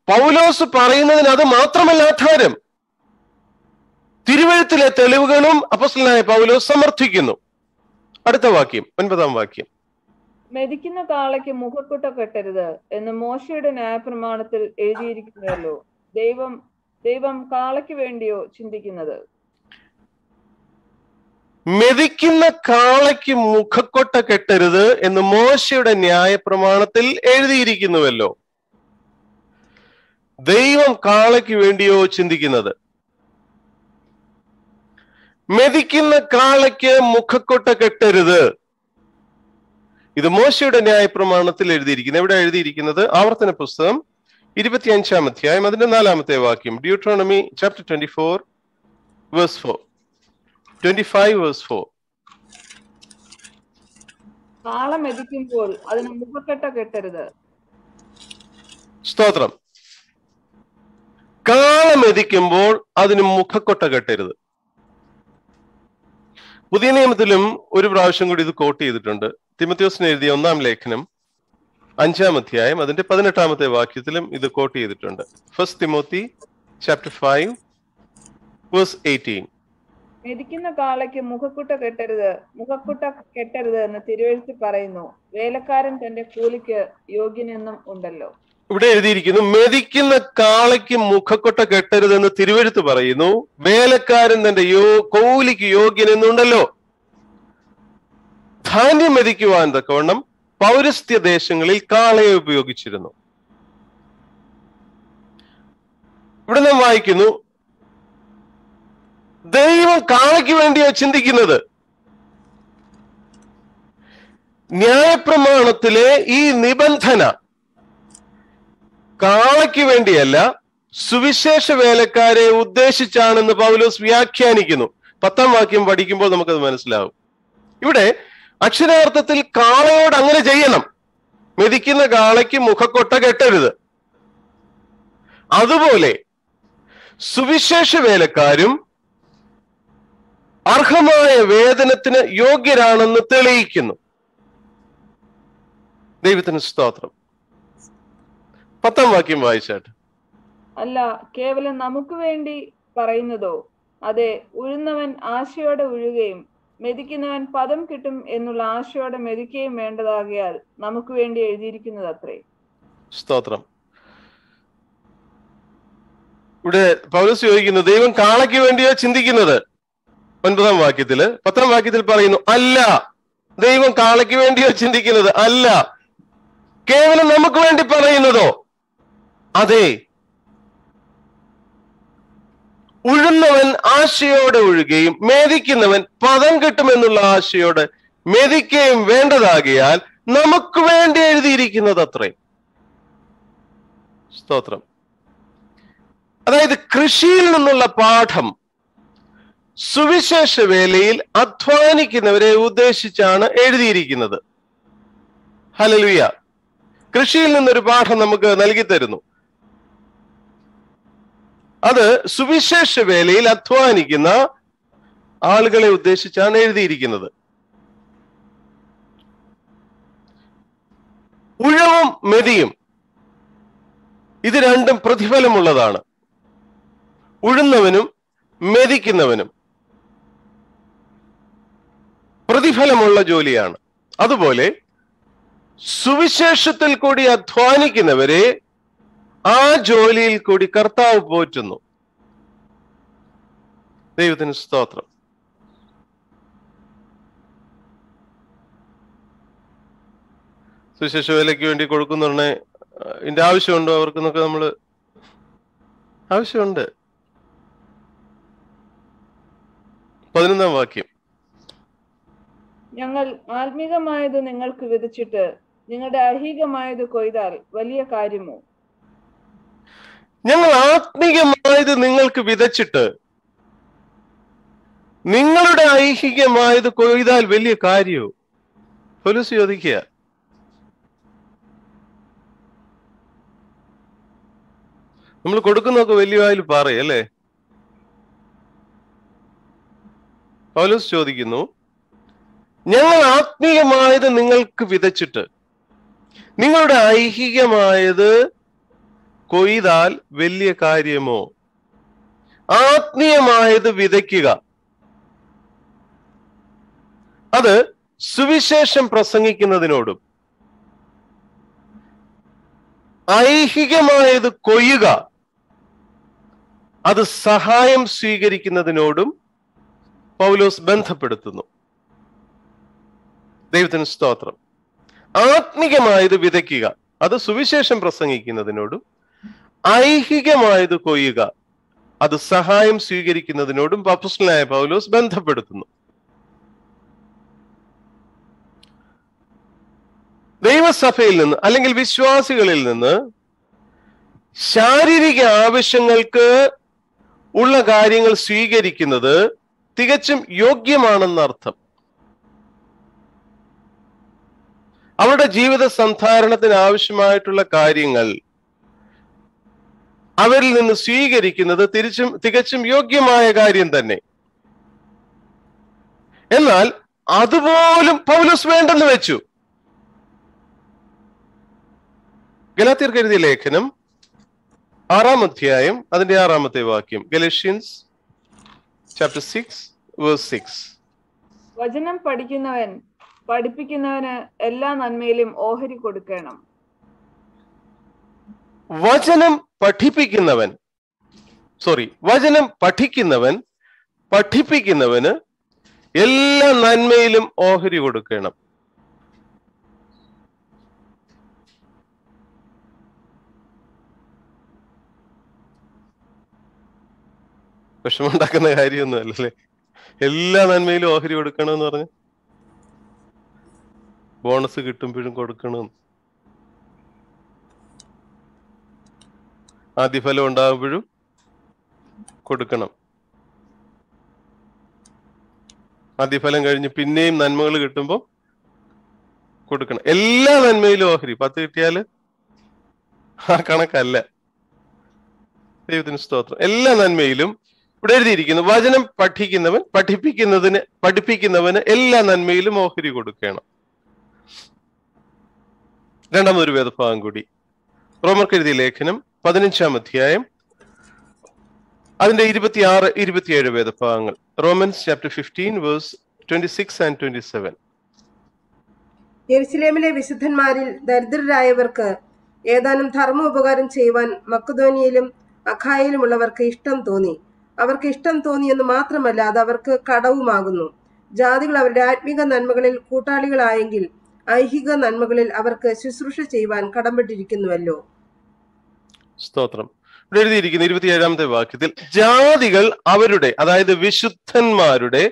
[SPEAKER 1] പൗലോസ് പറയുന്നതിന് അത് മാത്രമല്ല ആധാരം. തിരുവെഴുത്തിലെ തെളിവുകളും അപ്പോസ്തലനായ പൗലോസ് സമർത്ഥിക്കുന്നു. അടുത്ത വാക്യം, 9-ാം വാക്യം.
[SPEAKER 2] മെതിക്കുന്ന കാളയ്ക്ക് മുഖക്കുട്ട കെട്ടരുത് എന്ന് മോശയുടെ ന്യായപ്രമാണത്തിൽ എഴുതിയിരിക്കുന്നല്ലോ. ദൈവം കാളയ്ക്ക് വേണ്ടിയോ ചിന്തിക്കുന്നത്?
[SPEAKER 1] മെതിക്കുന്ന കാളയ്ക്ക് മുഖക്കൊട്ട കെട്ടരുത് എന്ന് മോശയുടെ ന്യായപ്രമാണത്തിൽ എഴുതിയിരിക്കുന്നുവല്ലോ. ദൈവം കാളയ്ക്ക് വേണ്ടിയോ ചിന്തിക്കുന്നത്? മെതിക്കുന്ന കാളയ്ക്ക് മുഖക്കൊട്ട കെട്ടരുത്, ഇത് മോശയുടെ ന്യായപ്രമാണത്തിൽ എഴുതിയിരിക്കുന്നത്. എവിടെ എഴുതിയിരിക്കുന്നത്? ആവർത്തന പുസ്തകം 25-ാം അധ്യായം അതിന്റെ 4-ാമത്തെ വാക്യം. Deuteronomy chapter 24 verse 4. 25 verse 4.
[SPEAKER 2] കാള മെതിക്കുമ്പോൾ അതിന് മുഖക്കെട്ട കെട്ടരുത്.
[SPEAKER 1] സ്തോത്രം. കാള മെതിക്കുമ്പോൾ അതിന് മുഖക്കൊട്ട കെട്ടരുത്. പുതിയ നിയമത്തിലും ഒരു പ്രാവശ്യം കൂടി ഇത് കോട്ട് ചെയ്തിട്ടുണ്ട്. തിമോഥെയോസിന് എഴുതിയ 1-ാം ലേഖനം 5-ാം അധ്യായം അതിന്റെ 18-ാമത്തെ വാക്യത്തിലും ഇത് കോട്ട് ചെയ്തിട്ടുണ്ട്. 1 Timothy chapter 5 verse 18.
[SPEAKER 2] മെതിക്കുന്ന കാളയ്ക്ക് മുഖക്കുട്ട കെട്ടരുത് എന്ന് തിരുവെഴുത്തിൽ പറയുന്നു. വേലക്കാരൻ തന്റെ കൂലിക്ക് യോഗ്യനെന്നും ഉണ്ടല്ലോ.
[SPEAKER 1] ഇവിടെ എഴുതിയിരിക്കുന്നു, മെതിക്കുന്ന കാളയ്ക്ക് മുഖക്കൊട്ട കെട്ടരുതെന്ന് തിരുവെഴുത്ത് പറയുന്നു, വേലക്കാരൻ തന്റെ കൂലിക്ക് യോഗ്യനെന്നുണ്ടല്ലോ. ധാന്യം മെതിക്കുവാൻ തക്കവണ്ണം പൗരസ്ത്യ ദേശങ്ങളിൽ കാളയെ ഉപയോഗിച്ചിരുന്നു. ഇവിടെ നാം വായിക്കുന്നു, ദൈവം കാളയ്ക്ക് വേണ്ടിയോ ചിന്തിക്കുന്നത്? ന്യായപ്രമാണത്തിലെ ഈ നിബന്ധന കാളയ്ക്ക് വേണ്ടിയല്ല, സുവിശേഷ വേലക്കാരെ ഉദ്ദേശിച്ചാണെന്ന് പൗലോസ് വ്യാഖ്യാനിക്കുന്നു. 10-ാം വാക്യം പഠിക്കുമ്പോൾ നമുക്കത് മനസ്സിലാവും. ഇവിടെ അക്ഷരാർത്ഥത്തിൽ കാളയോട് അങ്ങനെ ചെയ്യണം. മെതിക്കുന്ന കാളയ്ക്ക് മുഖക്കൊട്ട കെട്ടരുത്. അതുപോലെ സുവിശേഷ വേലക്കാരും അർഹമായ വേതനത്തിന് യോഗ്യരാണെന്ന് തെളിയിക്കുന്നു. ദൈവത്തിന് സ്തോത്രം. 10-ാം വാക്യം വായിച്ചാട്ട്.
[SPEAKER 2] അല്ല, കേവലം നമുക്ക് വേണ്ടി പറയുന്നതോ അതെ, ഉഴുന്നവൻ ആശയോടെ ഉഴുകയും മെതിക്കുന്നവൻ പദം കിട്ടും എന്നുള്ള ആശയോടെ മെതിക്കുകയും വേണ്ടതാകിയാൽ നമുക്ക് വേണ്ടി എഴുതിയിരിക്കുന്നത് അത്രേ.
[SPEAKER 1] സ്തോത്രം. ഇവിടെ പൗലോസ് ചോദിക്കുന്നു, ദൈവം കാളയ്ക്ക് വേണ്ടിയോ ചിന്തിക്കുന്നത്? 9-ാം വാക്യത്തില്. 10-ാം വാക്യത്തിൽ പറയുന്നു, അല്ല, ദൈവം കാളയ്ക്ക് വേണ്ടിയോ ചിന്തിക്കുന്നത് അല്ല, കേവലം നമുക്ക് വേണ്ടി പറയുന്നതോ? അതെ, ഉഴുന്നവൻ ആശയോടെ ഉഴുകയും മേധിക്കുന്നവൻ പദം കിട്ടുമെന്നുള്ള ആശയോടെ മെതിക്കുകയും വേണ്ടതാകിയാൽ നമുക്ക് വേണ്ടി എഴുതിയിരിക്കുന്നത് അത്രേ. സ്തോത്രം. അതായത് കൃഷിയിൽ നിന്നുള്ള പാഠം സുവിശേഷ വേലയിൽ അധ്വാനിക്കുന്നവരെ ഉദ്ദേശിച്ചാണ് എഴുതിയിരിക്കുന്നത്. ഹല്ലേലൂയ. കൃഷിയിൽ നിന്നൊരു പാഠം നമുക്ക് നൽകി തരുന്നു. അത് സുവിശേഷ വേലയിൽ അധ്വാനിക്കുന്ന ആളുകളെ ഉദ്ദേശിച്ചാണ് എഴുതിയിരിക്കുന്നത്. ഉഴവും മെതിയും ഇത് രണ്ടും പ്രതിഫലമുള്ളതാണ്. ഉഴുന്നവനും മെതിക്കുന്നവനും പ്രതിഫലമുള്ള ജോലിയാണ്. അതുപോലെ സുവിശേഷത്തിൽ കൂടി അധ്വാനിക്കുന്നവരെ ആ ജോലിയിൽ കൂടി കർത്താവ് പോറ്റുന്നു. ദൈവത്തിന് സ്തോത്രം. സുവിശേഷ വേലയ്ക്ക് വേണ്ടി കൊടുക്കുന്നുണ്ടെ ഇതിന്റെ ആവശ്യമുണ്ടോ അവർക്കെന്നൊക്കെ നമ്മള് ആവശ്യമുണ്ട്. 11-ാം വാക്യം.
[SPEAKER 2] ഞങ്ങൾ ആത്മീകമായത് നിങ്ങൾക്ക് വിതച്ചിട്ട് നിങ്ങളുടെ ഐഹികമായത് കൊയ്താൽ വലിയ കാര്യമോ?
[SPEAKER 1] ഞങ്ങൾ ആത്മീകമായത് നിങ്ങൾക്ക് വിതച്ചിട്ട് നിങ്ങളുടെ ഐഹികമായത് കൊയ്താൽ വലിയ കാര്യമോ? പൗലോസ് ചോദിക്കുക. നമ്മൾ കൊടുക്കുന്നതൊക്കെ വലിയ വായിൽ പറയല്ലേ? പൗലോസ് ചോദിക്കുന്നു, ഞങ്ങൾ ആത്മീയമായത് നിങ്ങൾക്ക് വിതച്ചിട്ട് നിങ്ങളുടെ ഐഹികമായത് കൊയ്താൽ വലിയ കാര്യമോ? ആത്മീയമായത് വിതയ്ക്കുക, അത് സുവിശേഷം പ്രസംഗിക്കുന്നതിനോടും ഐഹികമായത് കൊയ്യുക, അത് സഹായം സ്വീകരിക്കുന്നതിനോടും പൗലോസ് ബന്ധപ്പെടുത്തുന്നു. ദൈവത്തിന് സ്തോത്രം. ആത്മികമായത് വിതയ്ക്കുക, അത് സുവിശേഷം പ്രസംഗിക്കുന്നതിനോടും ഐഹികമായത് കൊയ്യുക, അത് സഹായം സ്വീകരിക്കുന്നതിനോടും അപ്പോസ്തലനായ പൗലോസ് ബന്ധപ്പെടുത്തുന്നു. ദൈവസഭയിൽ നിന്ന് അല്ലെങ്കിൽ വിശ്വാസികളിൽ നിന്ന് ശാരീരിക ആവശ്യങ്ങൾക്ക് ഉള്ള കാര്യങ്ങൾ സ്വീകരിക്കുന്നത് തികച്ചും യോഗ്യമാണെന്നർത്ഥം. അവരുടെ ജീവിത സന്ധാരണത്തിന് ആവശ്യമായിട്ടുള്ള കാര്യങ്ങൾ അവരിൽ നിന്ന് സ്വീകരിക്കുന്നത് തികച്ചും യോഗ്യമായ കാര്യം തന്നെ. എന്നാൽ അതുപോലും പൗലോസ് വേണ്ടെന്ന് വെച്ചു. ഗലാത്യർക്ക് എഴുതിയ ലേഖനം 6-ാം അധ്യായം അതിന്റെ 6-ാമത്തെ വാക്യം. Galatians chapter 6 verse 6.
[SPEAKER 2] വചനം പഠിക്കുന്നവൻ പഠിപ്പിക്കുന്നവന് എല്ലാ നന്മയിലും ഓഹരി കൊടുക്കണം.
[SPEAKER 1] വചനം പഠിക്കുന്നവൻ പഠിപ്പിക്കുന്നവന് എല്ലാ നന്മയിലും ഓഹരി കൊടുക്കണം. വിഷമമുണ്ടാക്കുന്ന കാര്യമൊന്നും അല്ലല്ലേ? എല്ലാ നന്മയിലും ഓഹരി കൊടുക്കണമെന്ന് പറഞ്ഞ് ബോണസ് കിട്ടുമ്പോഴും കൊടുക്കണം, ആദ്യഫലം ഉണ്ടാകുമ്പോഴും കൊടുക്കണം, ആദ്യഫലം കഴിഞ്ഞ് പിന്നെയും നന്മകൾ കിട്ടുമ്പോൾ കൊടുക്കണം. എല്ലാ നന്മയിലും ഓഹരി. 10 കിട്ടിയാല് ആ കണക്കല്ല. ദൈവത്തിന് സ്തോത്രം. എല്ലാ നന്മയിലും ഇവിടെ എഴുതിയിരിക്കുന്നു, വചനം പഠിപ്പിക്കുന്നവന് എല്ലാ നന്മയിലും ഓഹരി കൊടുക്കണം. രണ്ടാമതൊരു വേദഭാഗം കൂടി. റോമർക്ക് എഴുതിയ ലേഖനം 15-ാം അധ്യായം അതിന്റെ 26, 27 വേദഭാഗങ്ങൾ. Romans chapter 15 verse 26 and 27.
[SPEAKER 3] യെരുശലേമിലെ വിശുദ്ധന്മാരിൽ ദരിദ്രരായവർക്ക് ഏതാനും ധർമ്മോപകാരം ചെയ്യുവാൻ മക്കദോനിയയിലും അഖായയിലുമുള്ളവർക്ക് ഇഷ്ടം തോന്നി. അവർക്ക് ഇഷ്ടം തോന്നിയെന്ന് മാത്രമല്ല, അത് അവർക്ക് കടവുമാകുന്നു. ജാതികൾ അവരുടെ ആത്മീക നന്മകളിൽ കൂട്ടാളികളായെങ്കിൽ ഐഹിക നന്മകളിൽ അവർക്ക് ശുശ്രൂഷ ചെയ്യുവാൻ കടംപെട്ടിരിക്കുന്നുവല്ലോ.
[SPEAKER 1] സ്തോത്രം. ഇവിടെ എഴുതിയിരിക്കുന്ന 27ാമത്തെ വാക്യത്തിൽ ജാതികൾ അവരുടെ, അതായത് വിശുദ്ധന്മാരുടെ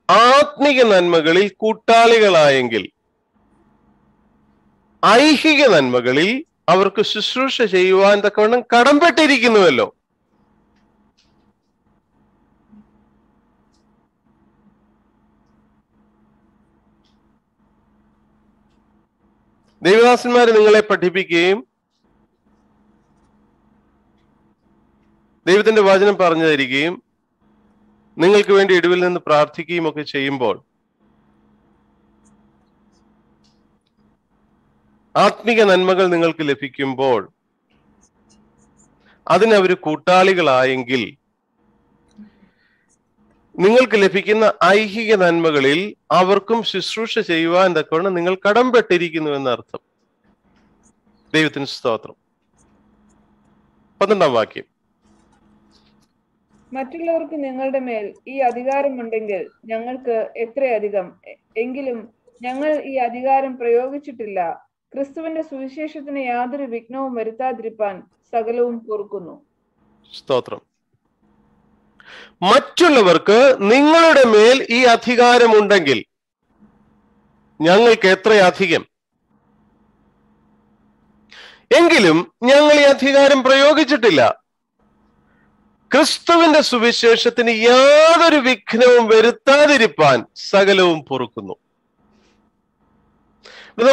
[SPEAKER 1] ആത്മീക നന്മകളിൽ കൂട്ടാളികളായെങ്കിൽ ഐഹിക നന്മകളിൽ അവർക്ക് ശുശ്രൂഷ ചെയ്യുവാൻ തക്കവണ്ണം കടംപെട്ടിരിക്കുന്നുവല്ലോ. ദൈവദാസന്മാര് നിങ്ങളെ പഠിപ്പിക്കുകയും ദൈവത്തിന്റെ വചനം പറഞ്ഞു തരികയും നിങ്ങൾക്ക് വേണ്ടി ഇടിവിൽ നിന്ന് പ്രാർത്ഥിക്കുകയും ഒക്കെ ചെയ്യുമ്പോൾ ആത്മീക നന്മകൾ നിങ്ങൾക്ക് ലഭിക്കുമ്പോൾ അതിനവര് കൂട്ടാളികളായെങ്കിൽ നിങ്ങൾക്ക് ലഭിക്കുന്ന ഐഹിക നന്മകളിൽ അവർക്കും ശുശ്രൂഷ ചെയ്യുവാൻ തക്കവണ്ണം നിങ്ങൾ കടംപെട്ടിരിക്കുന്നു എന്നർത്ഥം. ദൈവത്തിന് സ്തോത്രം. 12ാം വാക്യം.
[SPEAKER 2] മറ്റുള്ളവർക്ക് നിങ്ങളുടെ മേൽ ഈ അധികാരമുണ്ടെങ്കിൽ ഞങ്ങൾക്ക് എത്രയധികം. എങ്കിലും ഞങ്ങൾ ഈ അധികാരം പ്രയോഗിച്ചിട്ടില്ല. ക്രിസ്തുവിന്റെ സുവിശേഷത്തിന് യാതൊരു വിഘ്നവും വരുത്താതിരിപ്പാൻ സകലവും പൊറുക്കുന്നു.
[SPEAKER 1] സ്തോത്രം. മറ്റുള്ളവർക്ക് നിങ്ങളുടെ മേൽ ഈ അധികാരമുണ്ടെങ്കിൽ ഞങ്ങൾക്ക് എത്രയധികം. എങ്കിലും ഞങ്ങൾ ഈ അധികാരം പ്രയോഗിച്ചിട്ടില്ല. ക്രിസ്തുവിന്റെ സുവിശേഷത്തിന് യാതൊരു വിഘ്നവും വരുത്താതിരിപ്പാൻ സകലവും പൊറുക്കുന്നു.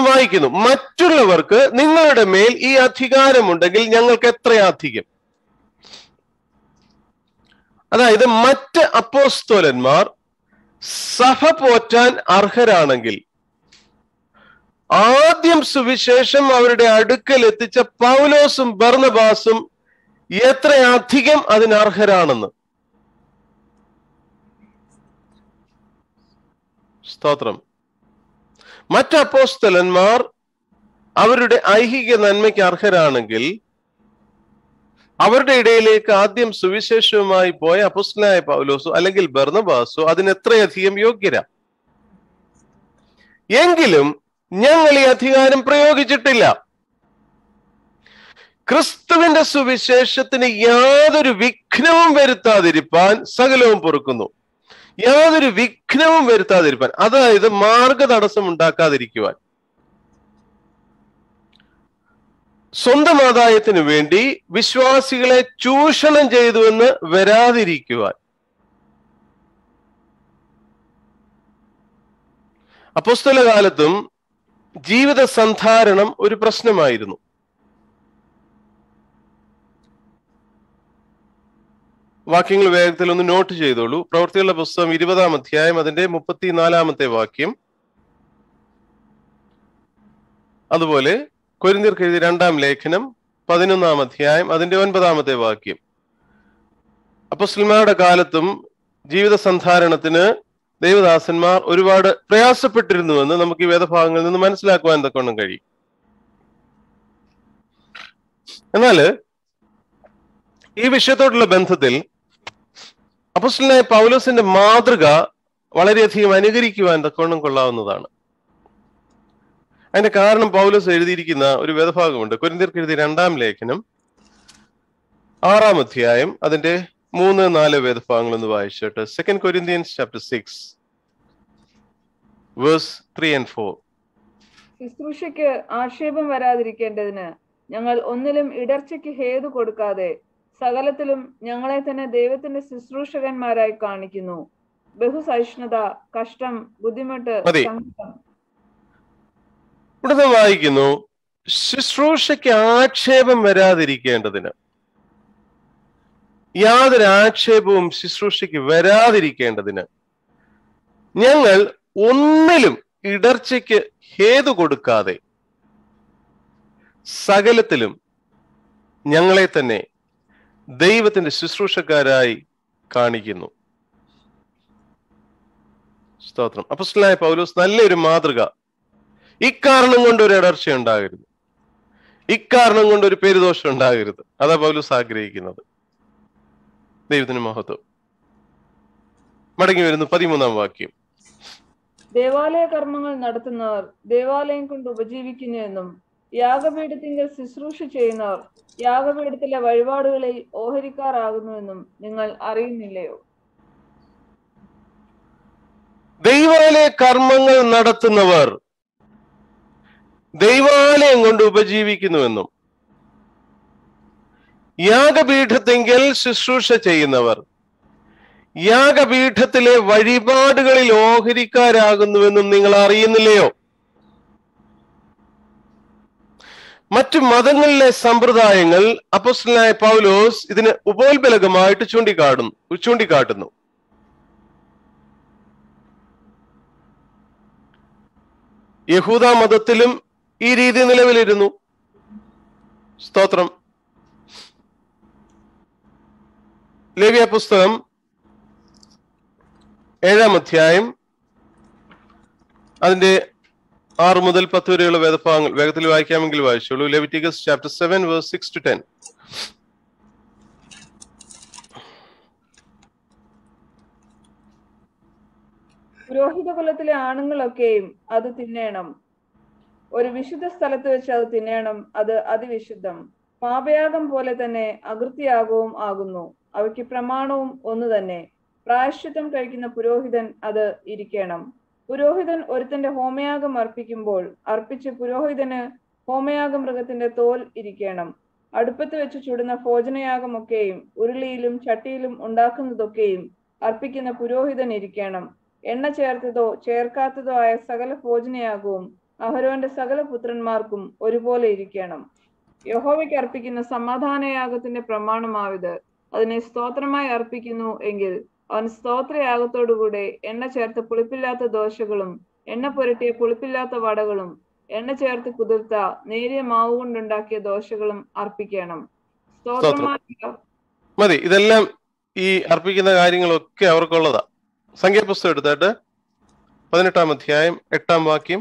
[SPEAKER 1] വായിക്കുന്നു, മറ്റുള്ളവർക്ക് നിങ്ങളുടെ മേൽ ഈ അധികാരമുണ്ടെങ്കിൽ ഞങ്ങൾക്ക് എത്രയധികം. അതായത് മറ്റ് അപ്പോസ്തലന്മാർ സഭ പോറ്റാൻ അർഹരാണെങ്കിൽ ആദ്യം സുവിശേഷം അവരുടെ അടുക്കൽ എത്തിച്ച പൗലോസും ബർന്നബാസും എത്രയധികം അതിനർഹരാണെന്ന്. സ്തോത്രം. മറ്റ് അപ്പോസ്തലന്മാർ അവരുടെ ഐഹിക നന്മയ്ക്ക് അർഹരാണെങ്കിൽ അവരുടെ ഇടയിലേക്ക് ആദ്യം സുവിശേഷവുമായി പോയ അപ്പോസ്തലനായ പൗലോസോ അല്ലെങ്കിൽ ബർന്നബാസോ അതിനെത്രയധികം യോഗ്യരാ. എങ്കിലും ഞങ്ങൾ ഈ അധികാരം പ്രയോഗിച്ചിട്ടില്ല. ക്രിസ്തുവിന്റെ സുവിശേഷത്തിന് യാതൊരു വിഘ്നവും വരുത്താതിരിപ്പാൻ സകലവും പൊറുക്കുന്നു. യാതൊരു വിഘ്നവും വരുത്താതിരിപ്പാൻ, അതായത് മാർഗതടസ്സം ഉണ്ടാക്കാതിരിക്കുവാൻ, സ്വന്തം ആദായത്തിന് വേണ്ടി വിശ്വാസികളെ ചൂഷണം ചെയ്തുവെന്ന് വരാതിരിക്കുവാൻ. അപ്പോസ്തല കാലത്തും ജീവിത സന്ധാരണം ഒരു പ്രശ്നമായിരുന്നു. വാക്യങ്ങൾ വേഗത്തിൽ ഒന്ന് നോട്ട് ചെയ്തോളൂ. പ്രവൃത്തികളുടെ പുസ്തകം 20-ാം അധ്യായം അതിന്റെ 34-ാമത്തെ വാക്യം. അതുപോലെ കൊരിന്ത്യർക്ക് എഴുതിയ 2-ാം ലേഖനം 11-ാം അധ്യായം അതിന്റെ 9-ാമത്തെ വാക്യം. അപ്പോസ്തലന്മാരുടെ കാലത്തും ജീവിത സന്ധാരണത്തിന് ദൈവദാസന്മാർ ഒരുപാട് പ്രയാസപ്പെട്ടിരുന്നുവെന്ന് നമുക്ക് ഈ വേദഭാഗങ്ങളിൽ നിന്ന് മനസ്സിലാക്കുവാൻ തക്കവണ്ണം കഴിയും. എന്നാല് ഈ വിഷയത്തോടുള്ള ബന്ധത്തിൽ അപ്പോസ്തലനായ പൗലോസിന്റെ മാതൃക വളരെയധികം അനുകരിക്കുവാൻ തക്കവണ്ണം കൊള്ളാവുന്നതാണ്. അതിന്റെ കാരണം പൗലോസ് എഴുതിയിരിക്കുന്ന ഒരു വേദഭാഗമുണ്ട്. കൊരിന്ത്യർക്ക് എഴുതിയ 2-ാം ലേഖനം 6-ാം അധ്യായം അതിന്റെ 3-4 വേദഭാഗങ്ങൾ ഒന്ന് വായിച്ചിട്ട്. 2 Corinthians chapter 6 verse 3 and 4.
[SPEAKER 2] ശുശ്രൂഷയ്ക്ക് ആക്ഷേപം വരാതിരിക്കേണ്ടതിന് ഞങ്ങൾ ഒന്നിലും ഇടർച്ചയ്ക്ക് ഹേതു കൊടുക്കാതെ സകലത്തിലും ഞങ്ങളെ തന്നെ ദൈവത്തിന്റെ ശുശ്രൂഷകന്മാരായി കാണിക്കുന്നു. ബഹുസഹിഷ്ണുത, കഷ്ടം, ബുദ്ധിമുട്ട്,
[SPEAKER 1] ഇവിടെ വായിക്കുന്നു, ശുശ്രൂഷയ്ക്ക് ആക്ഷേപം വരാതിരിക്കേണ്ടതിന്, യാതൊരു ആക്ഷേപവും ശുശ്രൂഷയ്ക്ക് വരാതിരിക്കേണ്ടതിന് ഞങ്ങൾ ഒന്നിലും ഇടർച്ചയ്ക്ക് ഹേതു കൊടുക്കാതെ സകലത്തിലും ഞങ്ങളെ തന്നെ ദൈവത്തിന്റെ ശുശ്രൂഷക്കാരായി കാണിക്കുന്നു. സ്തോത്രം. അപ്പോസ്തലനായ പൗലോസ് നല്ലൊരു മാതൃക. ഇക്കാരണം കൊണ്ട് ഒരു ഇടർച്ച ഉണ്ടാകരുത്, ഇക്കാരണം കൊണ്ട് ഒരു പേരുദോഷം ഉണ്ടാകരുത്. അതാ പൗലോസ് ആഗ്രഹിക്കുന്നത്. ദൈവത്തിന് മഹത്വം. മടങ്ങി വരുന്നു 13-ാം വാക്യം.
[SPEAKER 2] ദേവാലയ കർമ്മങ്ങൾ നടത്തുന്നവർ ദേവാലയം കൊണ്ട് ഉപജീവിക്കുന്നുവെന്നും യാഗപീഠത്തിങ്കൽ ശുശ്രൂഷ ചെയ്യുന്നവർ യാഗപീഠത്തിലെ വഴിപാടുകളിൽ ഓഹരിക്കാരാകുന്നുവെന്നും നിങ്ങൾ അറിയുന്നില്ലയോ?
[SPEAKER 1] ദൈവാലയ കർമ്മങ്ങൾ നടത്തുന്നവർ ദൈവാലയം കൊണ്ട് ഉപജീവിക്കുന്നുവെന്നും യാഗപീഠത്തിങ്കൽ ശുശ്രൂഷ ചെയ്യുന്നവർ യാഗപീഠത്തിലെ വഴിപാടുകളിൽ ഓഹരിക്കാരാകുന്നുവെന്നും നിങ്ങൾ അറിയുന്നില്ലയോ? മറ്റു മതങ്ങളിലെ സമ്പ്രദായങ്ങൾ അപ്പോസ്തലനായ പൗലോസ് ഇതിന് ഉപോത്ബലകമായിട്ട് ചൂണ്ടിക്കാട്ടുന്നു. യഹൂദ മതത്തിലും ഈ രീതി നിലവിലിരുന്നു. സ്തോത്രം. ലേവ്യ പുസ്തകം 7-ാം അധ്യായം അതിന്റെ 6 മുതൽ 10 വരെയുള്ള വേദഭാഗങ്ങൾ വേഗത്തിൽ വായിക്കാമെങ്കിൽ വായിച്ചോളൂ. Leviticus chapter 7 verse 6 to 10.
[SPEAKER 2] പുരോഹിത കുലത്തിലെ ആണുങ്ങളൊക്കെയും അത് തിന്നേണം. ഒരു വിശുദ്ധ സ്ഥലത്ത് വെച്ച് അത് തിന്നേണം. അത് അതിവിശുദ്ധം. പാപയാഗം പോലെ തന്നെ അകൃത്യയാഗവും ആകുന്നു. അവയ്ക്ക് പ്രമാണവും ഒന്നു തന്നെ. പ്രായശ്ചിത്തം കഴിക്കുന്ന പുരോഹിതൻ അത് ഇരിക്കണം. പുരോഹിതൻ ഒരുത്തന്റെ ഹോമയാഗം അർപ്പിക്കുമ്പോൾ അർപ്പിച്ച് പുരോഹിതന് ഹോമയാഗ മൃഗത്തിന്റെ തോൽ ഇരിക്കണം. അടുപ്പത്ത് വെച്ച് ചുടുന്ന ഭോജനയാഗമൊക്കെയും ഉരുളിയിലും ചട്ടിയിലും ഉണ്ടാക്കുന്നതൊക്കെയും അർപ്പിക്കുന്ന പുരോഹിതൻ ഇരിക്കണം. എണ്ണ ചേർത്തതോ ചേർക്കാത്തതോ ആയ സകല ഭോജനയാഗവും അഹരോന്റെ സകല പുത്രന്മാർക്കും ഒരുപോലെ ഇരിക്കണം. യഹോവയ്ക്ക് അർപ്പിക്കുന്ന സമാധാനയാഗത്തിന്റെ പ്രമാണമാവിത്. അതിനെ സ്തോത്രമായി അർപ്പിക്കുന്നു എങ്കിൽ അവൻ സ്തോത്രയാഗത്തോടുകൂടെ എണ്ണ ചേർത്ത് പുളിപ്പില്ലാത്ത ദോശകളും എണ്ണ പുരട്ടിയ പുളിപ്പില്ലാത്ത വടകളും എണ്ണ ചേർത്ത് കുതിർത്ത നേരിയ മാവ് കൊണ്ടുണ്ടാക്കിയ ദോശകളും അർപ്പിക്കണം.
[SPEAKER 1] മതി. ഇതെല്ലാം ഈ അർപ്പിക്കുന്ന കാര്യങ്ങളൊക്കെ അവർക്കുള്ളതാ. സംഖ്യാപുസ്തകം എടുത്തിട്ട് 18-ാം അധ്യായം 8-ാം വാക്യം.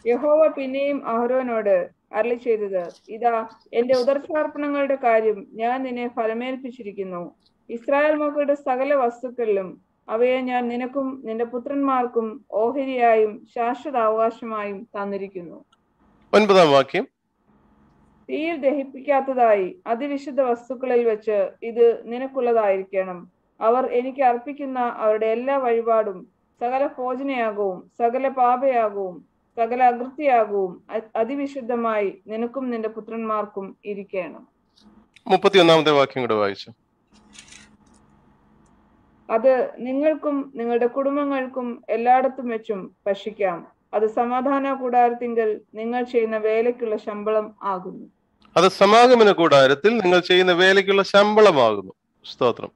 [SPEAKER 2] യഹോവ പിന്നെയും അഹരോനോട് അരുളി ചെയ്തത്, ഇതാ എന്റെ ഉദർശാർപ്പണങ്ങളുടെ കാര്യം ഞാൻ നിന്നെ ഫലമേൽപ്പിച്ചിരിക്കുന്നു. ഇസ്രായേൽ മക്കളുടെ സകല വസ്തുക്കളിലും അവയെ ഞാൻ നിനക്കും നിന്റെ പുത്രന്മാർക്കും ഓഹരിയായും ശാശ്വത അവകാശമായും തന്നിരിക്കുന്നു.
[SPEAKER 1] 9-ാം വാക്യം.
[SPEAKER 2] തീയിൽ ദഹിപ്പിക്കാത്തതായി അതിവിശുദ്ധ വസ്തുക്കളിൽ വെച്ച് ഇത് നിനക്കുള്ളതായിരിക്കണം. അവർ എനിക്ക് അർപ്പിക്കുന്ന അവരുടെ എല്ലാ വഴിപാടും സകല ഭോജനയാകവും സകല പാപയാകവും സകല അകൃത്യയാകവും അതിവിശുദ്ധമായി നിനക്കും നിന്റെ പുത്രന്മാർക്കും ഇരിക്കണം.
[SPEAKER 1] 31-ാമത്തെ വാക്യം കൂടെ വായിച്ചു.
[SPEAKER 2] അത് നിങ്ങൾക്കും നിങ്ങളുടെ കുടുംബങ്ങൾക്കും എല്ലായിടത്തും വെച്ചും ഭക്ഷിക്കാം. അത് സമാധാന കൂടാരത്തിങ്കൽ നിങ്ങൾ ചെയ്യുന്ന വേലയ്ക്കുള്ള ശമ്പളം ആകുന്നു.
[SPEAKER 1] അത് സമാഗമന കൂടാരത്തിൽ നിങ്ങൾ ചെയ്യുന്ന വേലയ്ക്കുള്ള ശമ്പളമാകുന്നു. സ്തോത്രം.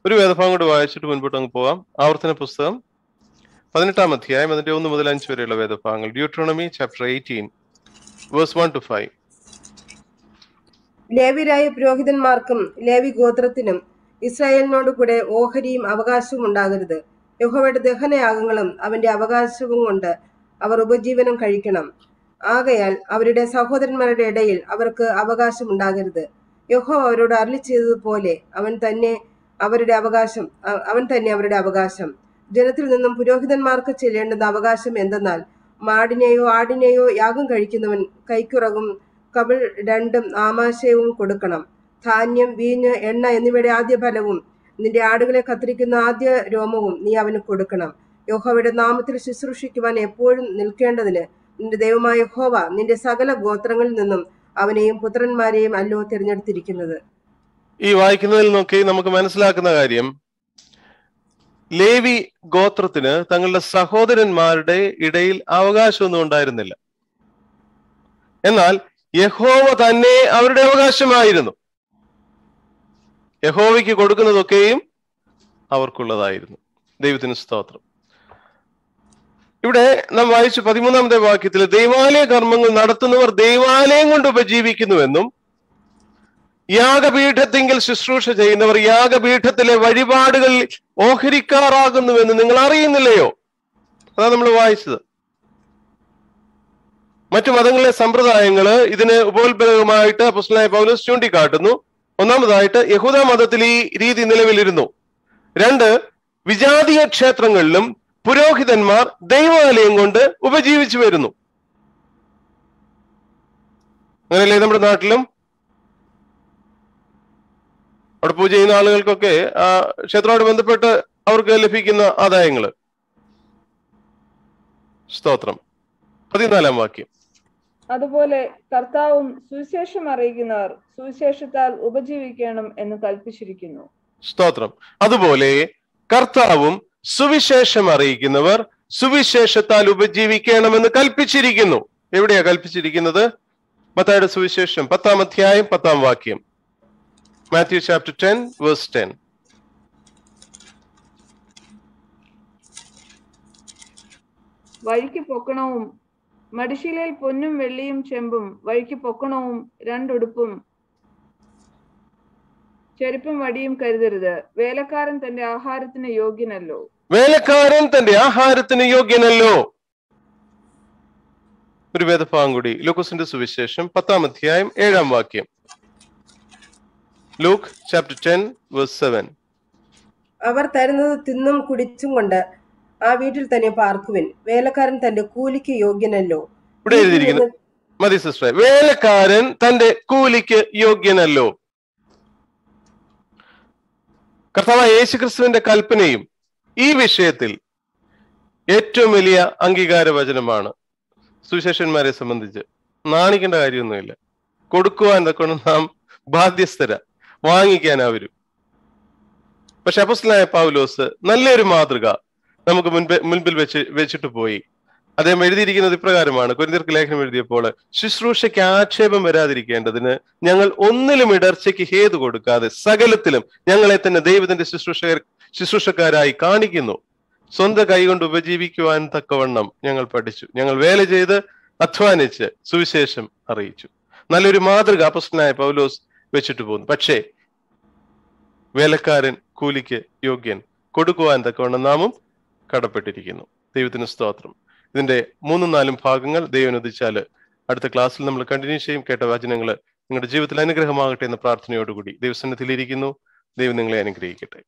[SPEAKER 1] ഒരു വേദഭാഗം കൂടെ വായിച്ചിട്ട് മുൻപോട്ട് അങ്ങ് പോവാം. ആവർത്തന പുസ്തകം 18-ാം അധ്യായം അതിന്റെ 1 മുതൽ 5 വരെയുള്ള വേദഭാഗങ്ങൾ. Deuteronomy chapter 18 verse 1 to 5.
[SPEAKER 3] ലേവ്യരായ പുരോഹിതന്മാർക്കും ലേവി ഗോത്രത്തിനും ഇസ്രായേലിനോട് കൂടെ ഓഹരിയും അവകാശവും ഉണ്ടാകരുത്. യഹോവയുടെ ദഹനയാഗങ്ങളും അവന്റെ അവകാശവും കൊണ്ട് അവർ ഉപജീവനം കഴിക്കണം. ആകയാൽ അവരുടെ സഹോദരന്മാരുടെ ഇടയിൽ അവർക്ക് അവകാശം ഉണ്ടാകരുത്. യഹോവ അവരോട് അരുളി ചെയ്തതുപോലെ അവൻ തന്നെ അവരുടെ അവകാശം. ജനത്തിൽ നിന്നും പുരോഹിതന്മാർക്ക് ചെല്ലേണ്ടുന്ന അവകാശം എന്തെന്നാൽ, മാടിനെയോ ആടിനെയോ യാഗം കഴിക്കുന്നവൻ കൈക്കുറകും കവിൾ 2 ആമാശയവും കൊടുക്കണം. ധാന്യം, വീഞ്ഞ്, എണ്ണ എന്നിവയുടെ ആദ്യ ഫലവും നിന്റെ ആടുകളെ കത്തിരിക്കുന്ന ആദ്യ രോമവും നീ അവന് കൊടുക്കണം. യഹോവയുടെ നാമത്തിൽ ശുശ്രൂഷിക്കുവാൻ എപ്പോഴും നിൽക്കേണ്ടതിന് നിന്റെ ദൈവമായ യഹോവ നിന്റെ സകല ഗോത്രങ്ങളിൽ നിന്നും അവനെയും പുത്രന്മാരെയും അല്ലോ തിരഞ്ഞെടുത്തിരിക്കുന്നത്.
[SPEAKER 1] ഈ വായിക്കുന്നതിൽ നോക്കി നമുക്ക് മനസ്സിലാക്കുന്ന കാര്യം, ലേവി ഗോത്രത്തിന് തങ്ങളുടെ സഹോദരന്മാരുടെ ഇടയിൽ അവകാശമൊന്നും ഉണ്ടായിരുന്നില്ല. എന്നാൽ യഹോവ തന്നെ അവരുടെ അവകാശമായിരുന്നു. യഹോവയ്ക്ക് കൊടുക്കുന്നതൊക്കെയും അവർക്കുള്ളതായിരുന്നു. ദൈവത്തിന് സ്തോത്രം. ഇവിടെ നാം വായിച്ചു 13-ാമത്തെ വാക്യത്തിൽ ദൈവാലയ കർമ്മങ്ങൾ നടത്തുന്നവർ ദൈവാലയം കൊണ്ട് ഉപജീവിക്കുന്നുവെന്നും യാഗപീഠത്തിങ്കിൽ ശുശ്രൂഷ ചെയ്യുന്നവർ യാഗപീഠത്തിലെ വഴിപാടുകളിൽ ഓഹരിക്കാറാകുന്നുവെന്ന് നിങ്ങൾ അറിയുന്നില്ലയോ? അതാണ് നമ്മൾ വായിച്ചത്. മറ്റു മതങ്ങളിലെ സമ്പ്രദായങ്ങള് ഇതിന് ഉപോത്ബലകമായിട്ട് അപ്പോസ്തലനായ പൗലോസ് ചൂണ്ടിക്കാട്ടുന്നു. ഒന്നാമതായിട്ട് യഹൂദ മതത്തിൽ ഈ രീതി നിലവിലിരുന്നു. 2, വിജാതീയ ക്ഷേത്രങ്ങളിലും പുരോഹിതന്മാർ ദൈവാലയം കൊണ്ട് ഉപജീവിച്ചു വരുന്നു. അങ്ങനെയല്ലേ നമ്മുടെ നാട്ടിലും? അവിടെ പൂജ ചെയ്യുന്ന ആളുകൾക്കൊക്കെ ആ ക്ഷേത്രത്തോട് ബന്ധപ്പെട്ട് അവർക്ക് ലഭിക്കുന്ന ആദായങ്ങള്. സ്തോത്രം. 14-ാം വാക്യം.
[SPEAKER 2] അതുപോലെ കർത്താവും സുവിശേഷം അറിയിക്കുന്നവർ സുവിശേഷത്താൽ ഉപജീവിക്കണം എന്ന് കൽപ്പിച്ചിരിക്കുന്നു.
[SPEAKER 1] സ്തോത്രം. അതുപോലെ കർത്താവും സുവിശേഷം അറിയിക്കുന്നവർ സുവിശേഷത്താൽ ഉപജീവിക്കണമെന്ന് കൽപ്പിച്ചിരിക്കുന്നു. എവിടെയാ കൽപ്പിച്ചിരിക്കുന്നത്? മത്തായിയുടെ സുവിശേഷം 10-ാം അധ്യായം 10-ാം വാക്യം. Matthew chapter 10 verse 10.
[SPEAKER 2] വഴിക്ക് പൊക്കണവും മടിശീലയിൽ പൊന്നും വെള്ളിയും ചെമ്പും, വഴിക്ക് പൊക്കണവും 2 ഉടുപ്പും ചെരുപ്പും വടിയും കരുതരുത്. വേലക്കാരൻ തന്റെ ആഹാരത്തിന് യോഗ്യനല്ലോ.
[SPEAKER 1] വേലക്കാരൻ തന്റെ ആഹാരത്തിന് യോഗ്യനല്ലോ. ഒരു വേദഭാഗം കൂടി. ലൂക്കോസിന്റെ സുവിശേഷം 10-ാം അധ്യായം 7-ാം വാക്യം. Luke chapter 10 verse 7.
[SPEAKER 3] അവർ തരുന്നത് തിന്നും കുടിച്ചും കൊണ്ട് ആ വീട്ടിൽ തന്നെ പാർക്കുവിൻ. വേലക്കാരൻ തന്റെ കൂലിക്ക് യോഗ്യനല്ലോ.
[SPEAKER 1] ഇവിടെ എഴുതിയിരിക്കുന്നു, മതി സിസ്റ്ററെ, വേലക്കാരൻ തന്റെ കൂലിക്ക് യോഗ്യനല്ലോ. കർത്താവായ യേശുക്രിസ്തുവിന്റെ കൽപ്പനയും ഈ വിഷയത്തിൽ ഏറ്റവും വലിയ അംഗീകാര വചനമാണ്. സുവിശേഷന്മാരെ സംബന്ധിച്ച് നാണിക്കേണ്ട കാര്യമൊന്നുമില്ല. കൊടുക്കുവാൻ കൊണ്ട് നാം ബാധ്യസ്ഥര, വാങ്ങിക്കാനാവരും. പക്ഷെ അപ്പോസ്തലനായ പൗലോസ് നല്ലൊരു മാതൃക നമുക്ക് മുൻപിൽ വെച്ചിട്ട് പോയി. അദ്ദേഹം എഴുതിയിരിക്കുന്നത് ഇപ്രകാരമാണ്. കൊരിന്ത്യർക്ക് ലേഖനം എഴുതിയപ്പോൾ, ശുശ്രൂഷയ്ക്ക് ആക്ഷേപം വരാതിരിക്കേണ്ടതിന് ഞങ്ങൾ ഒന്നിലും ഇടർച്ചയ്ക്ക് ഹേതു കൊടുക്കാതെ സകലത്തിലും ഞങ്ങളെ തന്നെ ദൈവത്തിന്റെ ശുശ്രൂഷക്കാരായി കാണിക്കുന്നു. സ്വന്തം കൈകൊണ്ട് ഉപജീവിക്കുവാൻ തക്കവണ്ണം ഞങ്ങൾ പഠിച്ചു. ഞങ്ങൾ വേല ചെയ്ത് അധ്വാനിച്ച് സുവിശേഷം അറിയിച്ചു. നല്ലൊരു മാതൃക അപ്പോസ്തലനായ പൗലോസ് വെച്ചിട്ട് പോകുന്നു. പക്ഷേ വേലക്കാരൻ കൂലിക്ക് യോഗ്യൻ, കൊടുക്കുവാൻ തക്കവണ്ണം നാമും കടപ്പെട്ടിരിക്കുന്നു. ദൈവത്തിന് സ്തോത്രം. ഇതിന്റെ 3-4 ഭാഗങ്ങൾ ദൈവം അനുവദിച്ചാൽ അടുത്ത ക്ലാസ്സിൽ നമ്മൾ കണ്ടിന്യൂ ചെയ്യും. കേട്ട വചനങ്ങൾ നിങ്ങളുടെ ജീവിതത്തിൽ അനുഗ്രഹമാകട്ടെ എന്ന പ്രാർത്ഥനയോടുകൂടി ദൈവസന്നിധിയിലിരിക്കുന്നു. ദൈവം നിങ്ങളെ അനുഗ്രഹിക്കട്ടെ.